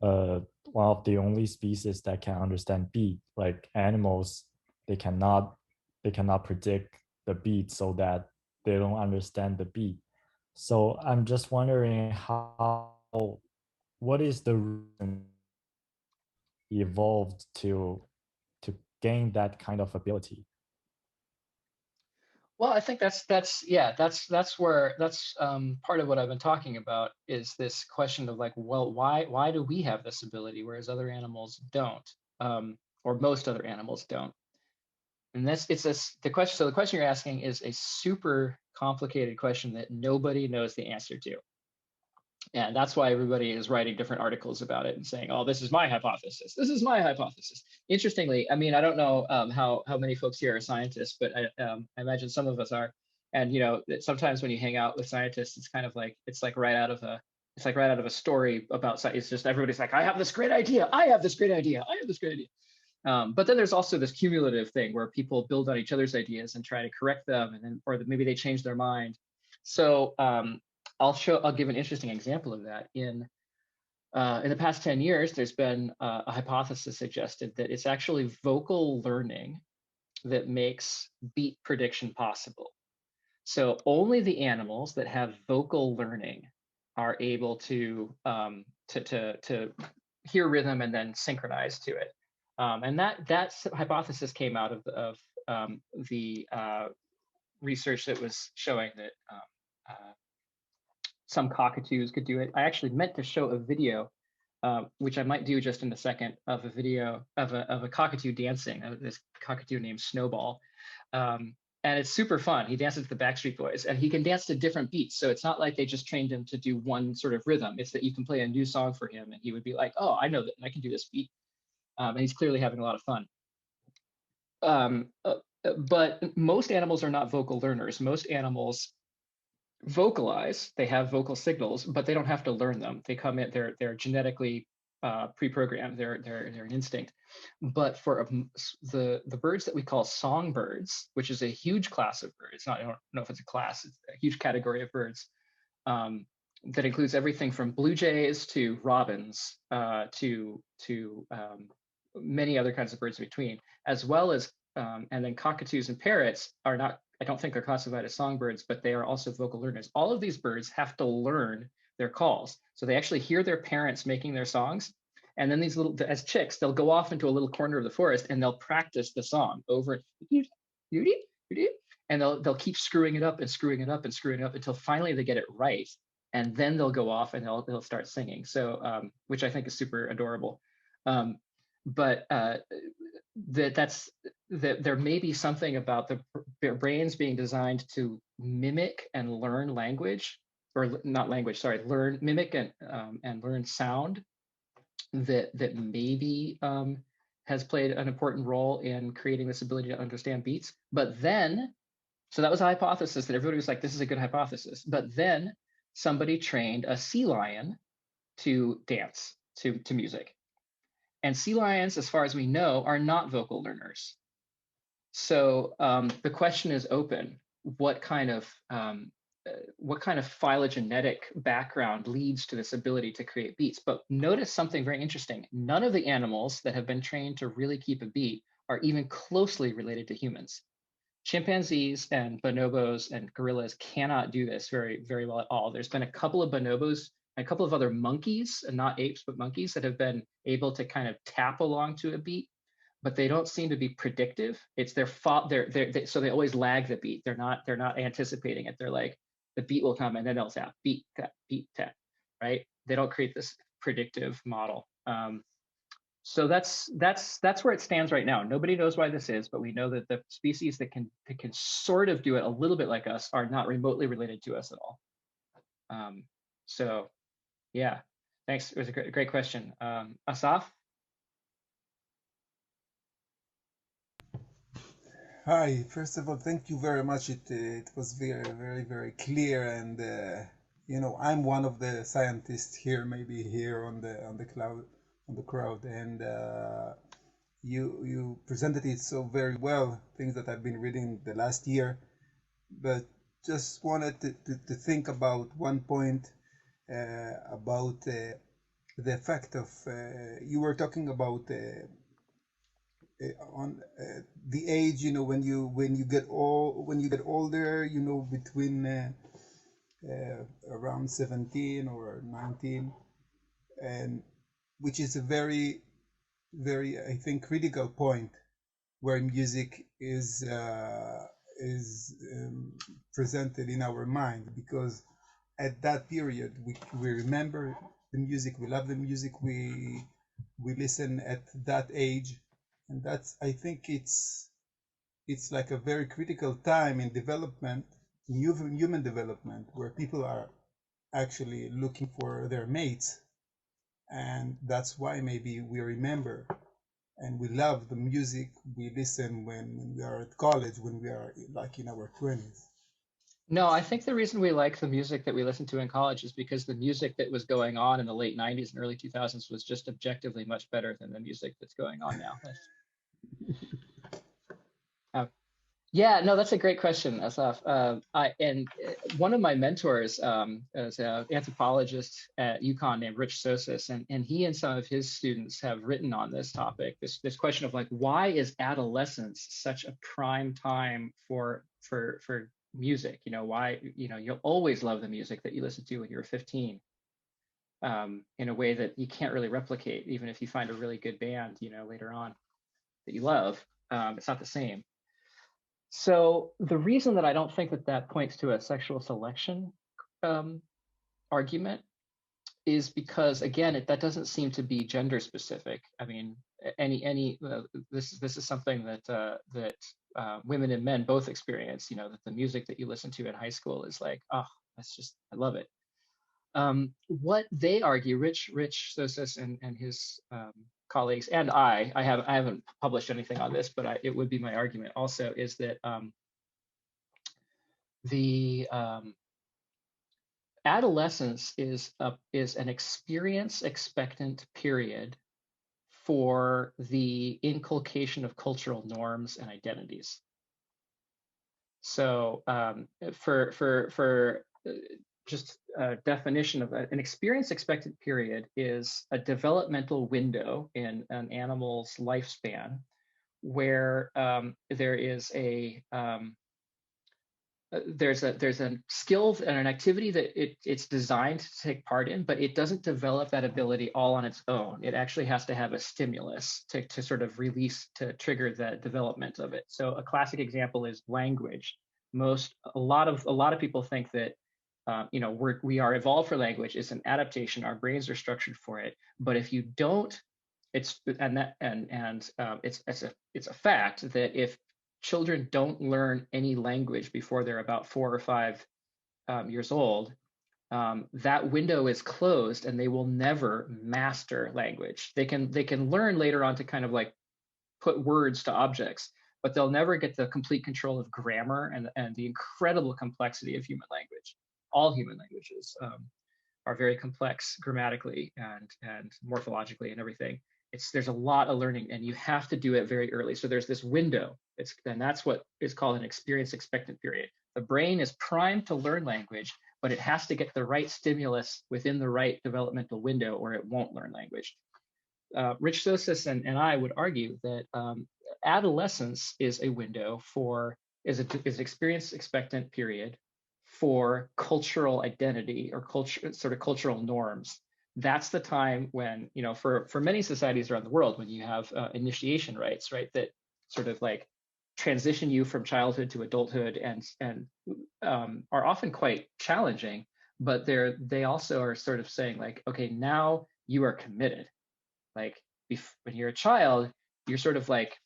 [SPEAKER 4] one of the only species that can understand beat. Like animals, they cannot predict the beat, so that they don't understand the beat. So I'm just wondering what is the reason evolved to gain that kind of ability?
[SPEAKER 1] Well, I think that's where part of what I've been talking about is this question of like, well, why do we have this ability whereas other animals don't, or most other animals don't? And the question. So the question you're asking is a super complicated question that nobody knows the answer to. And that's why everybody is writing different articles about it and saying, oh, this is my hypothesis. This is my hypothesis. Interestingly, I mean, I don't know how many folks here are scientists, but I imagine some of us are. And, you know, sometimes when you hang out with scientists, it's kind of like, it's like right out of a story about science. It's just everybody's like, I have this great idea. I have this great idea. I have this great idea. But then there's also this cumulative thing where people build on each other's ideas and try to correct them, and then, or maybe they change their mind. So I'll give an interesting example of that. In the past 10 years, there's been a hypothesis suggested that it's actually vocal learning that makes beat prediction possible. So only the animals that have vocal learning are able to hear rhythm and then synchronize to it. And that hypothesis came out of the research that was showing that some cockatoos could do it. I actually meant to show a video, which I might do just in a second, of a video of a cockatoo dancing, this cockatoo named Snowball. And it's super fun. He dances to the Backstreet Boys, and he can dance to different beats. So it's not like they just trained him to do one sort of rhythm. It's that you can play a new song for him, and he would be like, oh, I know that, I can do this beat. And he's clearly having a lot of fun. But most animals are not vocal learners. Most animals vocalize, they have vocal signals, but they don't have to learn them. They come in, they're genetically pre-programmed, they're an instinct. But for the birds that we call songbirds, which is a huge class of birds, I don't know if it's a class, it's a huge category of birds, that includes everything from blue jays to robins to many other kinds of birds in between, as well as and then cockatoos and parrots are not, I don't think they're classified as songbirds, but they are also vocal learners. All of these birds have to learn their calls. So they actually hear their parents making their songs. And then these little, as chicks, they'll go off into a little corner of the forest and they'll practice the song over, and they'll keep screwing it up and screwing it up and screwing it up until finally they get it right. And then they'll go off and they'll start singing. So, which I think is super adorable. But there may be something about their brains being designed to mimic and learn language, or not language, sorry, mimic and learn sound that maybe has played an important role in creating this ability to understand beats. But then, so that was a hypothesis that everybody was like, this is a good hypothesis. But then somebody trained a sea lion to dance to music. And sea lions, as far as we know, are not vocal learners. So the question is open: what kind of phylogenetic background leads to this ability to create beats? But notice something very interesting: none of the animals that have been trained to really keep a beat are even closely related to humans. Chimpanzees and bonobos and gorillas cannot do this very, very well at all. There's been a couple of bonobos, a couple of other monkeys, and not apes, but monkeys, that have been able to kind of tap along to a beat. but they don't seem to be predictive. It's their fault. So they always lag the beat. They're not anticipating it. They're like, the beat will come and then they'll tap, beat, tap, right? They don't create this predictive model. So that's where it stands right now. Nobody knows why this is, but we know that the species that can sort of do it a little bit like us are not remotely related to us at all. So yeah, thanks. It was a great question. Asaf?
[SPEAKER 5] Hi, first of all, thank you very much. It was very clear, and you know, I'm one of the scientists here, maybe here on the crowd, and you presented it so very well, things that I've been reading the last year, but just wanted to think about one point about the effect of you were talking about on the age, you know, when you get older, you know, between around 17 or 19, and which is a very I think critical point where music is presented in our mind, because at that period we remember the music, we love the music, we listen at that age, and that's, I think it's like a very critical time in development, human development, where people are actually looking for their mates, and that's why maybe we remember and we love the music we listen when we are at college, when we are like in our 20s.
[SPEAKER 1] No, I think the reason we like the music that we listened to in college is because the music that was going on in the late 90s and early 2000s was just objectively much better than the music that's going on now. Yeah, no, that's a great question, Asaf. One of my mentors is an anthropologist at UConn named Rich Sosis, and he and some of his students have written on this topic, this question of like, why is adolescence such a prime time for music? You know, why, you know, you'll always love the music that you listened to when you were 15, in a way that you can't really replicate, even if you find a really good band, you know, later on that you love. It's not the same. So the reason that I don't think that points to a sexual selection argument is because, again, that doesn't seem to be gender specific. I mean, this is something that women and men both experience. You know, that the music that you listen to in high school is like, oh, I love it. What they argue, Rich Sosis and his colleagues, and I haven't published anything on this, but it would be my argument also, is that the adolescence is an experience expectant period for the inculcation of cultural norms and identities. So for just a definition of an experience expectant period is a developmental window in an animal's lifespan where there is there's a skill and an activity that it's designed to take part in, but it doesn't develop that ability all on its own. It actually has to have a stimulus to sort of release, to trigger the development of it. So a classic example is language. A lot of people think that you know, we are evolved for language. It's an adaptation. Our brains are structured for it. But if you don't, it's a fact that if children don't learn any language before they're about 4 or 5 years old, that window is closed and they will never master language. They can learn later on to kind of like put words to objects, but they'll never get the complete control of grammar and the incredible complexity of human language. All human languages are very complex grammatically and morphologically and everything. There's a lot of learning, and you have to do it very early. So there's this window, and that's what is called an experience expectant period. The brain is primed to learn language, but it has to get the right stimulus within the right developmental window, or it won't learn language. Rich Sosis and I would argue that adolescence is a window is an experience expectant period for cultural identity or cultural norms. that's the time when, for many societies around the world, when you have initiation rites, right, that sort of like transition you from childhood to adulthood and are often quite challenging, but they also are sort of saying like, okay, now you are committed. Like when you're a child, you're sort of like,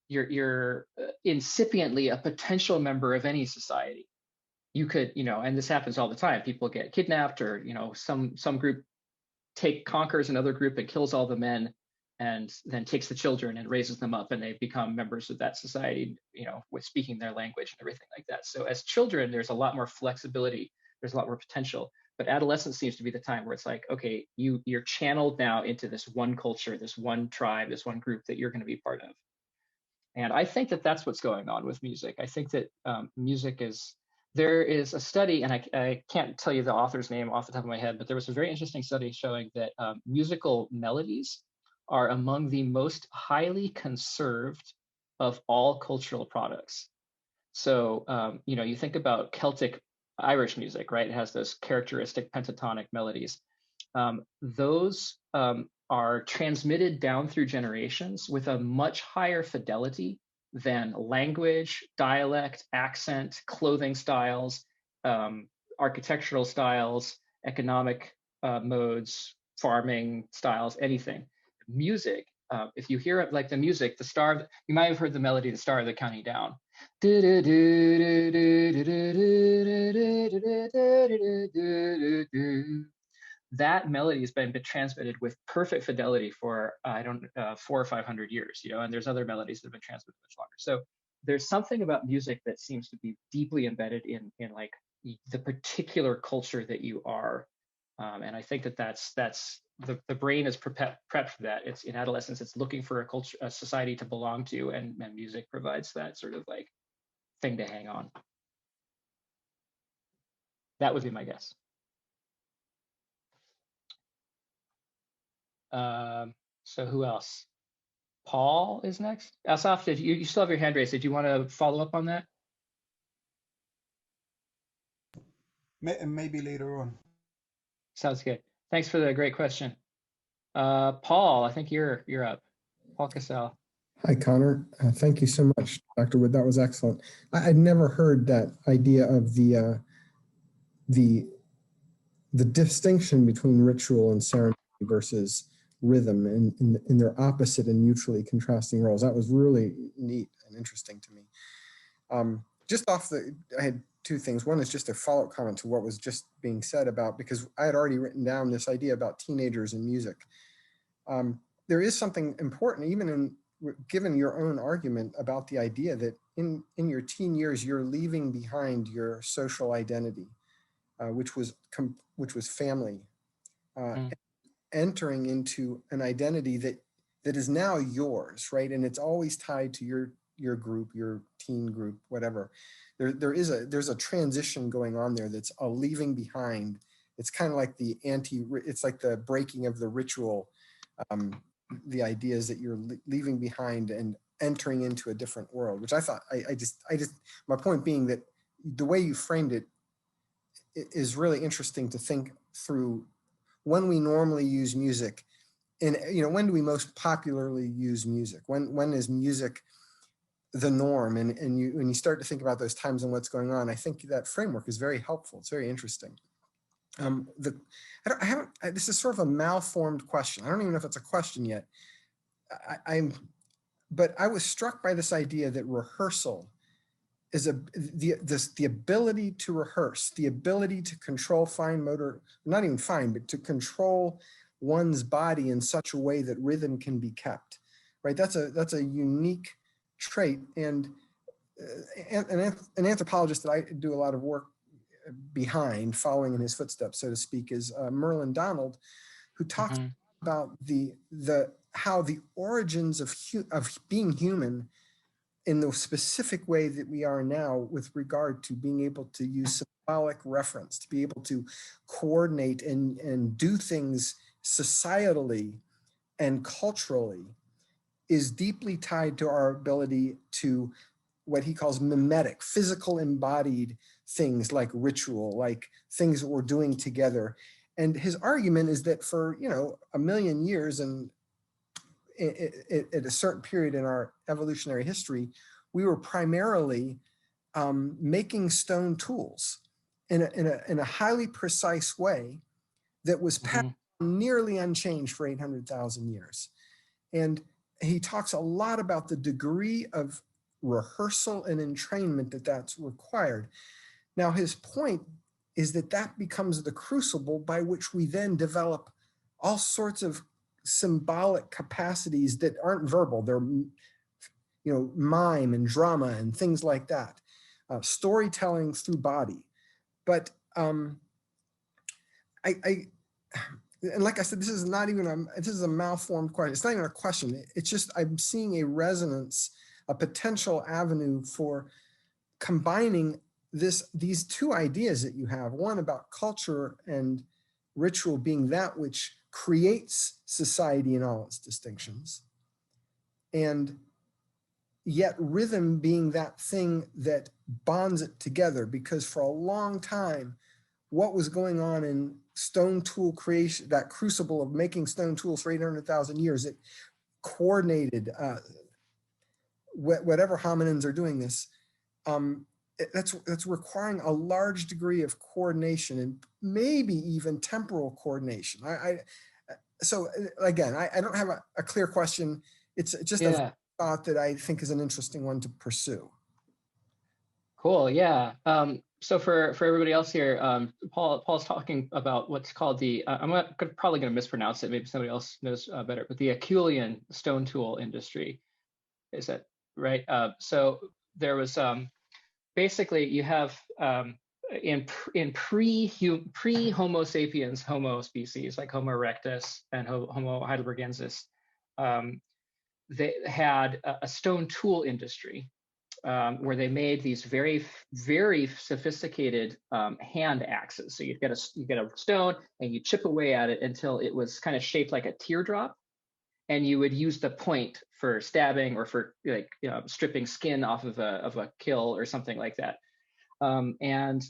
[SPEAKER 1] you're incipiently a potential member of any society. You could, and this happens all the time. People get kidnapped, or some group conquers another group and kills all the men, and then takes the children and raises them up, and they become members of that society, with speaking their language and everything like that. So as children, there's a lot more flexibility. There's a lot more potential. But adolescence seems to be the time where it's like, okay, you're channeled now into this one culture, this one tribe, this one group that you're going to be part of. And I think that that's what's going on with music. I think that there is a study, and I can't tell you the author's name off the top of my head, but there was a very interesting study showing that musical melodies are among the most highly conserved of all cultural products. So, you think about Celtic Irish music, right? It has those characteristic pentatonic melodies. Those are transmitted down through generations with a much higher fidelity than language, dialect, accent, clothing styles, architectural styles, economic modes, farming styles, anything. Music, if you hear it, like the music, you might have heard the melody, the Star of the Counting Down. That melody has been transmitted with perfect fidelity for 400 or 500 years, and there's other melodies that have been transmitted much longer. So there's something about music that seems to be deeply embedded in like the particular culture that you are, and I think that's the brain is prepped for that. It's in adolescence, it's looking for a culture, a society to belong to, and music provides that sort of like thing to hang on. That would be my guess. So who else? Paul is next. Asaf, did you still have your hand raised? Did you want to follow up on that?
[SPEAKER 5] Maybe later on.
[SPEAKER 1] Sounds good. Thanks for the great question. Paul, I think you're up. Paul Cassell.
[SPEAKER 6] Hi, Connor. Thank you so much, Dr. Wood. That was excellent. I'd never heard that idea of the distinction between ritual and ceremony versus rhythm in their opposite and mutually contrasting roles. That was really neat and interesting to me. I had two things. One is just a follow-up comment to what was just being said about, because I had already written down this idea about teenagers and music. There is something important, even given your own argument about the idea that in your teen years, you're leaving behind your social identity, which was family, entering into an identity that is now yours, right? And it's always tied to your group, your teen group, whatever. There's a transition going on there that's a leaving behind. It's kind of like it's like the breaking of the ritual. The idea is that you're leaving behind and entering into a different world, which I thought, my point being that the way you framed it is really interesting to think through. When we normally use music, and when do we most popularly use music? When is music the norm? And when you start to think about those times and what's going on, I think that framework is very helpful. It's very interesting. This is sort of a malformed question. I don't even know if it's a question yet. But I was struck by this idea that rehearsal is the ability to rehearse, the ability to control fine motor, not even fine, but to control one's body in such a way that rhythm can be kept, right? That's a unique trait. And an anthropologist that I do a lot of work behind, following in his footsteps, so to speak, is Merlin Donald, who talks about how the origins of being human in the specific way that we are now with regard to being able to use symbolic reference, to be able to coordinate and do things societally and culturally, is deeply tied to our ability to what he calls mimetic, physical embodied things like ritual, like things that we're doing together. And his argument is that for, you know, 1,000,000 years and at a certain period in our evolutionary history, we were primarily making stone tools in a highly precise way that was passed nearly unchanged for 800,000 years. And he talks a lot about the degree of rehearsal and entrainment that's required. Now, his point is that becomes the crucible by which we then develop all sorts of symbolic capacities that aren't verbal. They're, you know, mime and drama and things like that, storytelling through body. But and like I said, this is not even this is a malformed question. It's not even a question. It's just I'm seeing a resonance, a potential avenue for combining these two ideas that you have. One about culture and ritual being that which creates society in all its distinctions, and yet rhythm being that thing that bonds it together. Because for a long time, what was going on in stone tool creation, that crucible of making stone tools for 800,000 years, it coordinated whatever hominins are doing this. That's requiring a large degree of coordination and maybe even temporal coordination. So again, I don't have a clear question. It's just a thought that I think is an interesting one to pursue.
[SPEAKER 1] Cool. Yeah. So for everybody else here, Paul's talking about what's called the, probably going to mispronounce it. Maybe somebody else knows better, but the Acheulean stone tool industry. Is that right? So there was basically you have in pre-Homo sapiens Homo species like Homo erectus and Homo heidelbergensis, they had a stone tool industry. Where they made these very, very sophisticated hand axes. So you get a stone and you chip away at it until it was kind of shaped like a teardrop, and you would use the point for stabbing or for like stripping skin off of a kill or something like that. And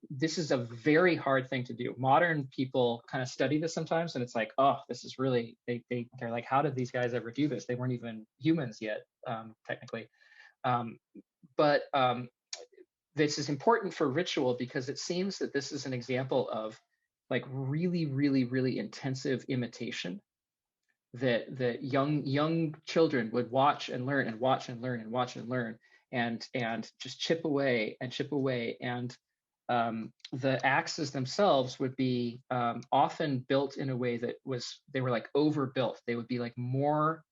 [SPEAKER 1] this is a very hard thing to do. Modern people kind of study this sometimes, and it's like, oh, this is really they're like, how did these guys ever do this? They weren't even humans yet, technically. But this is important for ritual because it seems that this is an example of like really, really, really intensive imitation that young children would watch and learn and watch and learn and watch and learn and just chip away and chip away. And the axes themselves would be often built in a way that they were like overbuilt. They would be like more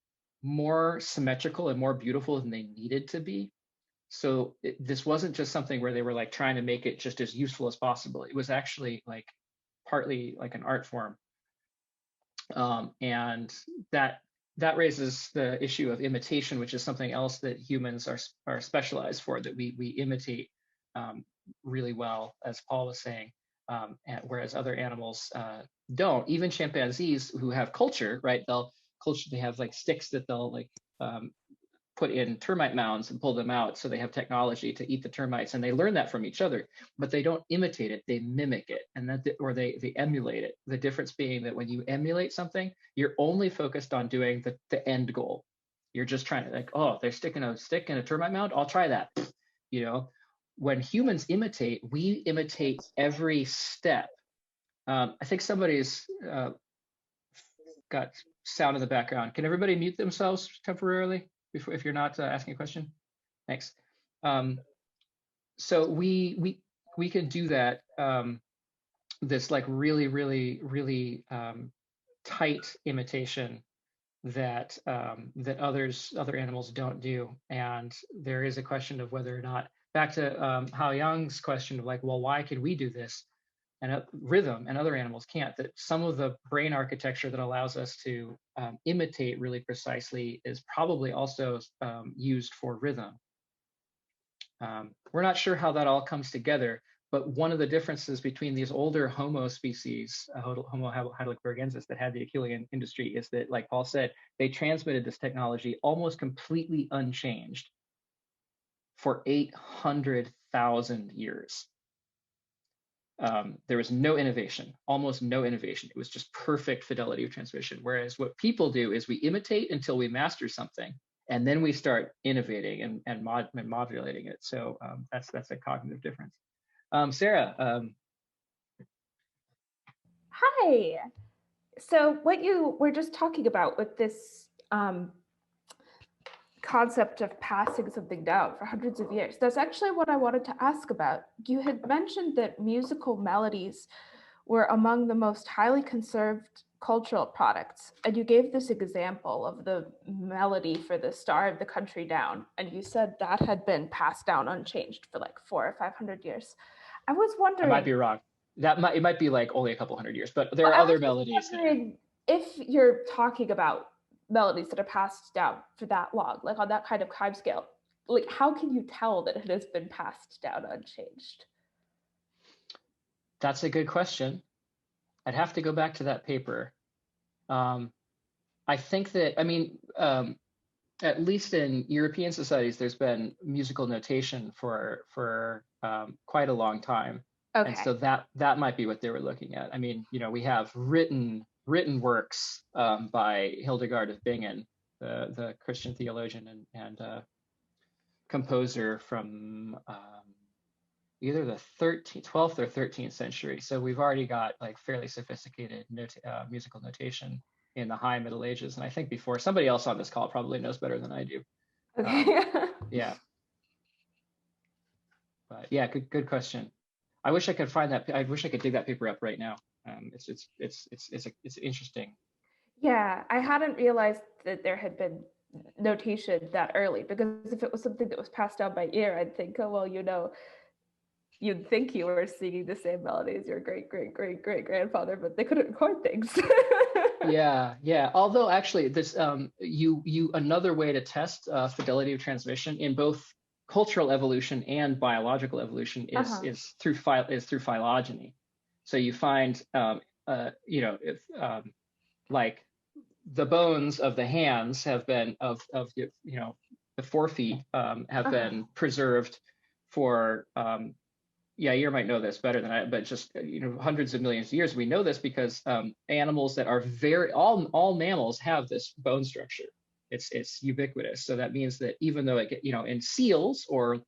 [SPEAKER 1] symmetrical and more beautiful than they needed to be. So this wasn't just something where they were like trying to make it just as useful as possible. It was actually like partly like an art form. And that raises the issue of imitation, which is something else that humans are specialized for, that we imitate really well, as Paul was saying, whereas other animals don't. Even chimpanzees who have culture, right? They have like sticks that they'll like put in termite mounds and pull them out, so they have technology to eat the termites, and they learn that from each other, but they don't imitate it, they mimic it, and or they emulate it. The difference being that when you emulate something, you're only focused on doing the end goal. You're just trying to like, oh, they're sticking a stick in a termite mound, I'll try that. When humans imitate, we imitate every step. I think somebody's got sound in the background. Can everybody mute themselves temporarily if you're not asking a question? Thanks. So we can do that. This like really, really, really tight imitation that other animals don't do. And there is a question of whether or not, back to Hao Yang's question of like, well, why can we do this? And rhythm and other animals can't. That some of the brain architecture that allows us to imitate really precisely is probably also used for rhythm. We're not sure how that all comes together, but one of the differences between these older Homo species, Homo heidelbergensis, that had the Acheulean industry is that, like Paul said, they transmitted this technology almost completely unchanged for 800,000 years. there was no innovation, almost no innovation. It was just perfect fidelity of transmission. Whereas what people do is we imitate until we master something, and then we start innovating and modulating it. So that's a cognitive difference. Sarah.
[SPEAKER 7] Hi. So what you were just talking about with this concept of passing something down for hundreds of years, that's actually what I wanted to ask about. You had mentioned that musical melodies were among the most highly conserved cultural products, and you gave this example of the melody for the Star of the Country Down, and you said that had been passed down unchanged for like 400 or 500 years. I was wondering.
[SPEAKER 1] I might be wrong. It might be like only a couple hundred years, but there are other melodies.
[SPEAKER 7] If you're talking about melodies that are passed down for that long, like on that kind of time scale, like how can you tell that it has been passed down unchanged?
[SPEAKER 1] That's a good question. I'd have to go back to that paper. I think that, at least in European societies, there's been musical notation for quite a long time.
[SPEAKER 7] Okay.
[SPEAKER 1] And so that might be what they were looking at. I mean, we have written works by Hildegard of Bingen, the Christian theologian and composer from either the 12th or 13th century. So we've already got like fairly sophisticated musical notation in the high Middle Ages. And I think before, somebody else on this call probably knows better than I do.
[SPEAKER 7] Okay.
[SPEAKER 1] Yeah. But yeah, good question. I wish I could find that. I wish I could dig that paper up right now. It's interesting.
[SPEAKER 7] Yeah, I hadn't realized that there had been notation that early, because if it was something that was passed down by ear, I'd think, oh well, you'd think you were singing the same melody as your great grandfather, but they couldn't record things.
[SPEAKER 1] Yeah. Although actually, this another way to test fidelity of transmission in both cultural evolution and biological evolution is through phylogeny. So you find if like the bones of the hands have been the forefeet have been preserved for Yair might know this better than I, but just hundreds of millions of years. We know this because animals that are all mammals have this bone structure. It's ubiquitous. So that means that even though in seals or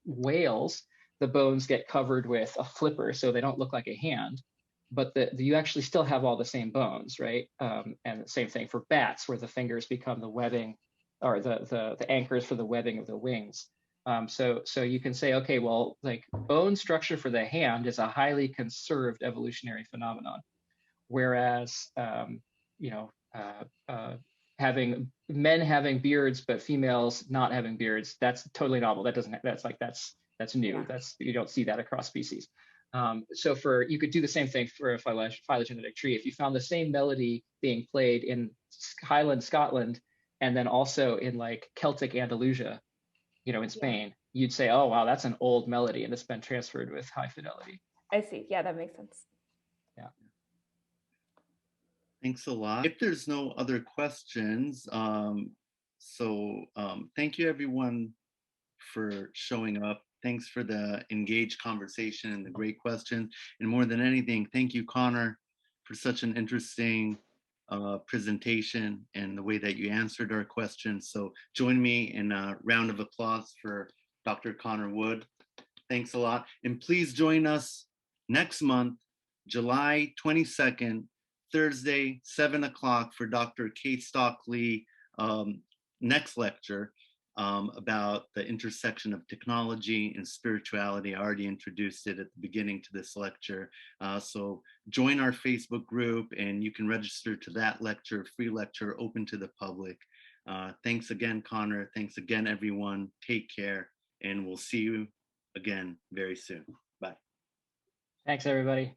[SPEAKER 1] whales, the bones get covered with a flipper, so they don't look like a hand, but you actually still have all the same bones, right? And the same thing for bats, where the fingers become the webbing or the anchors for the webbing of the wings. So you can say, okay, well, like bone structure for the hand is a highly conserved evolutionary phenomenon, whereas having men having beards but females not having beards, that's totally novel. That's new.
[SPEAKER 7] Yeah.
[SPEAKER 1] You don't see that across species. So you could do the same thing for a phylogenetic tree. If you found the same melody being played in Highland Scotland and then also in like Celtic Andalusia, in Spain, you'd say, oh wow, that's an old melody and it's been transferred with high fidelity.
[SPEAKER 7] I see. Yeah, that makes sense.
[SPEAKER 1] Yeah.
[SPEAKER 2] Thanks a lot. If there's no other questions, thank you everyone for showing up. Thanks for the engaged conversation and the great questions. And more than anything, thank you, Connor, for such an interesting presentation and the way that you answered our questions. So join me in a round of applause for Dr. Connor Wood. Thanks a lot. And please join us next month, July 22nd, Thursday, 7 o'clock for Dr. Kate Stockley next lecture about the intersection of technology and spirituality. I already introduced it at the beginning to this lecture. So join our Facebook group and you can register to that lecture, free lecture, open to the public. Thanks again, Connor. Thanks again, everyone. Take care, and we'll see you again very soon. Bye.
[SPEAKER 1] Thanks, everybody.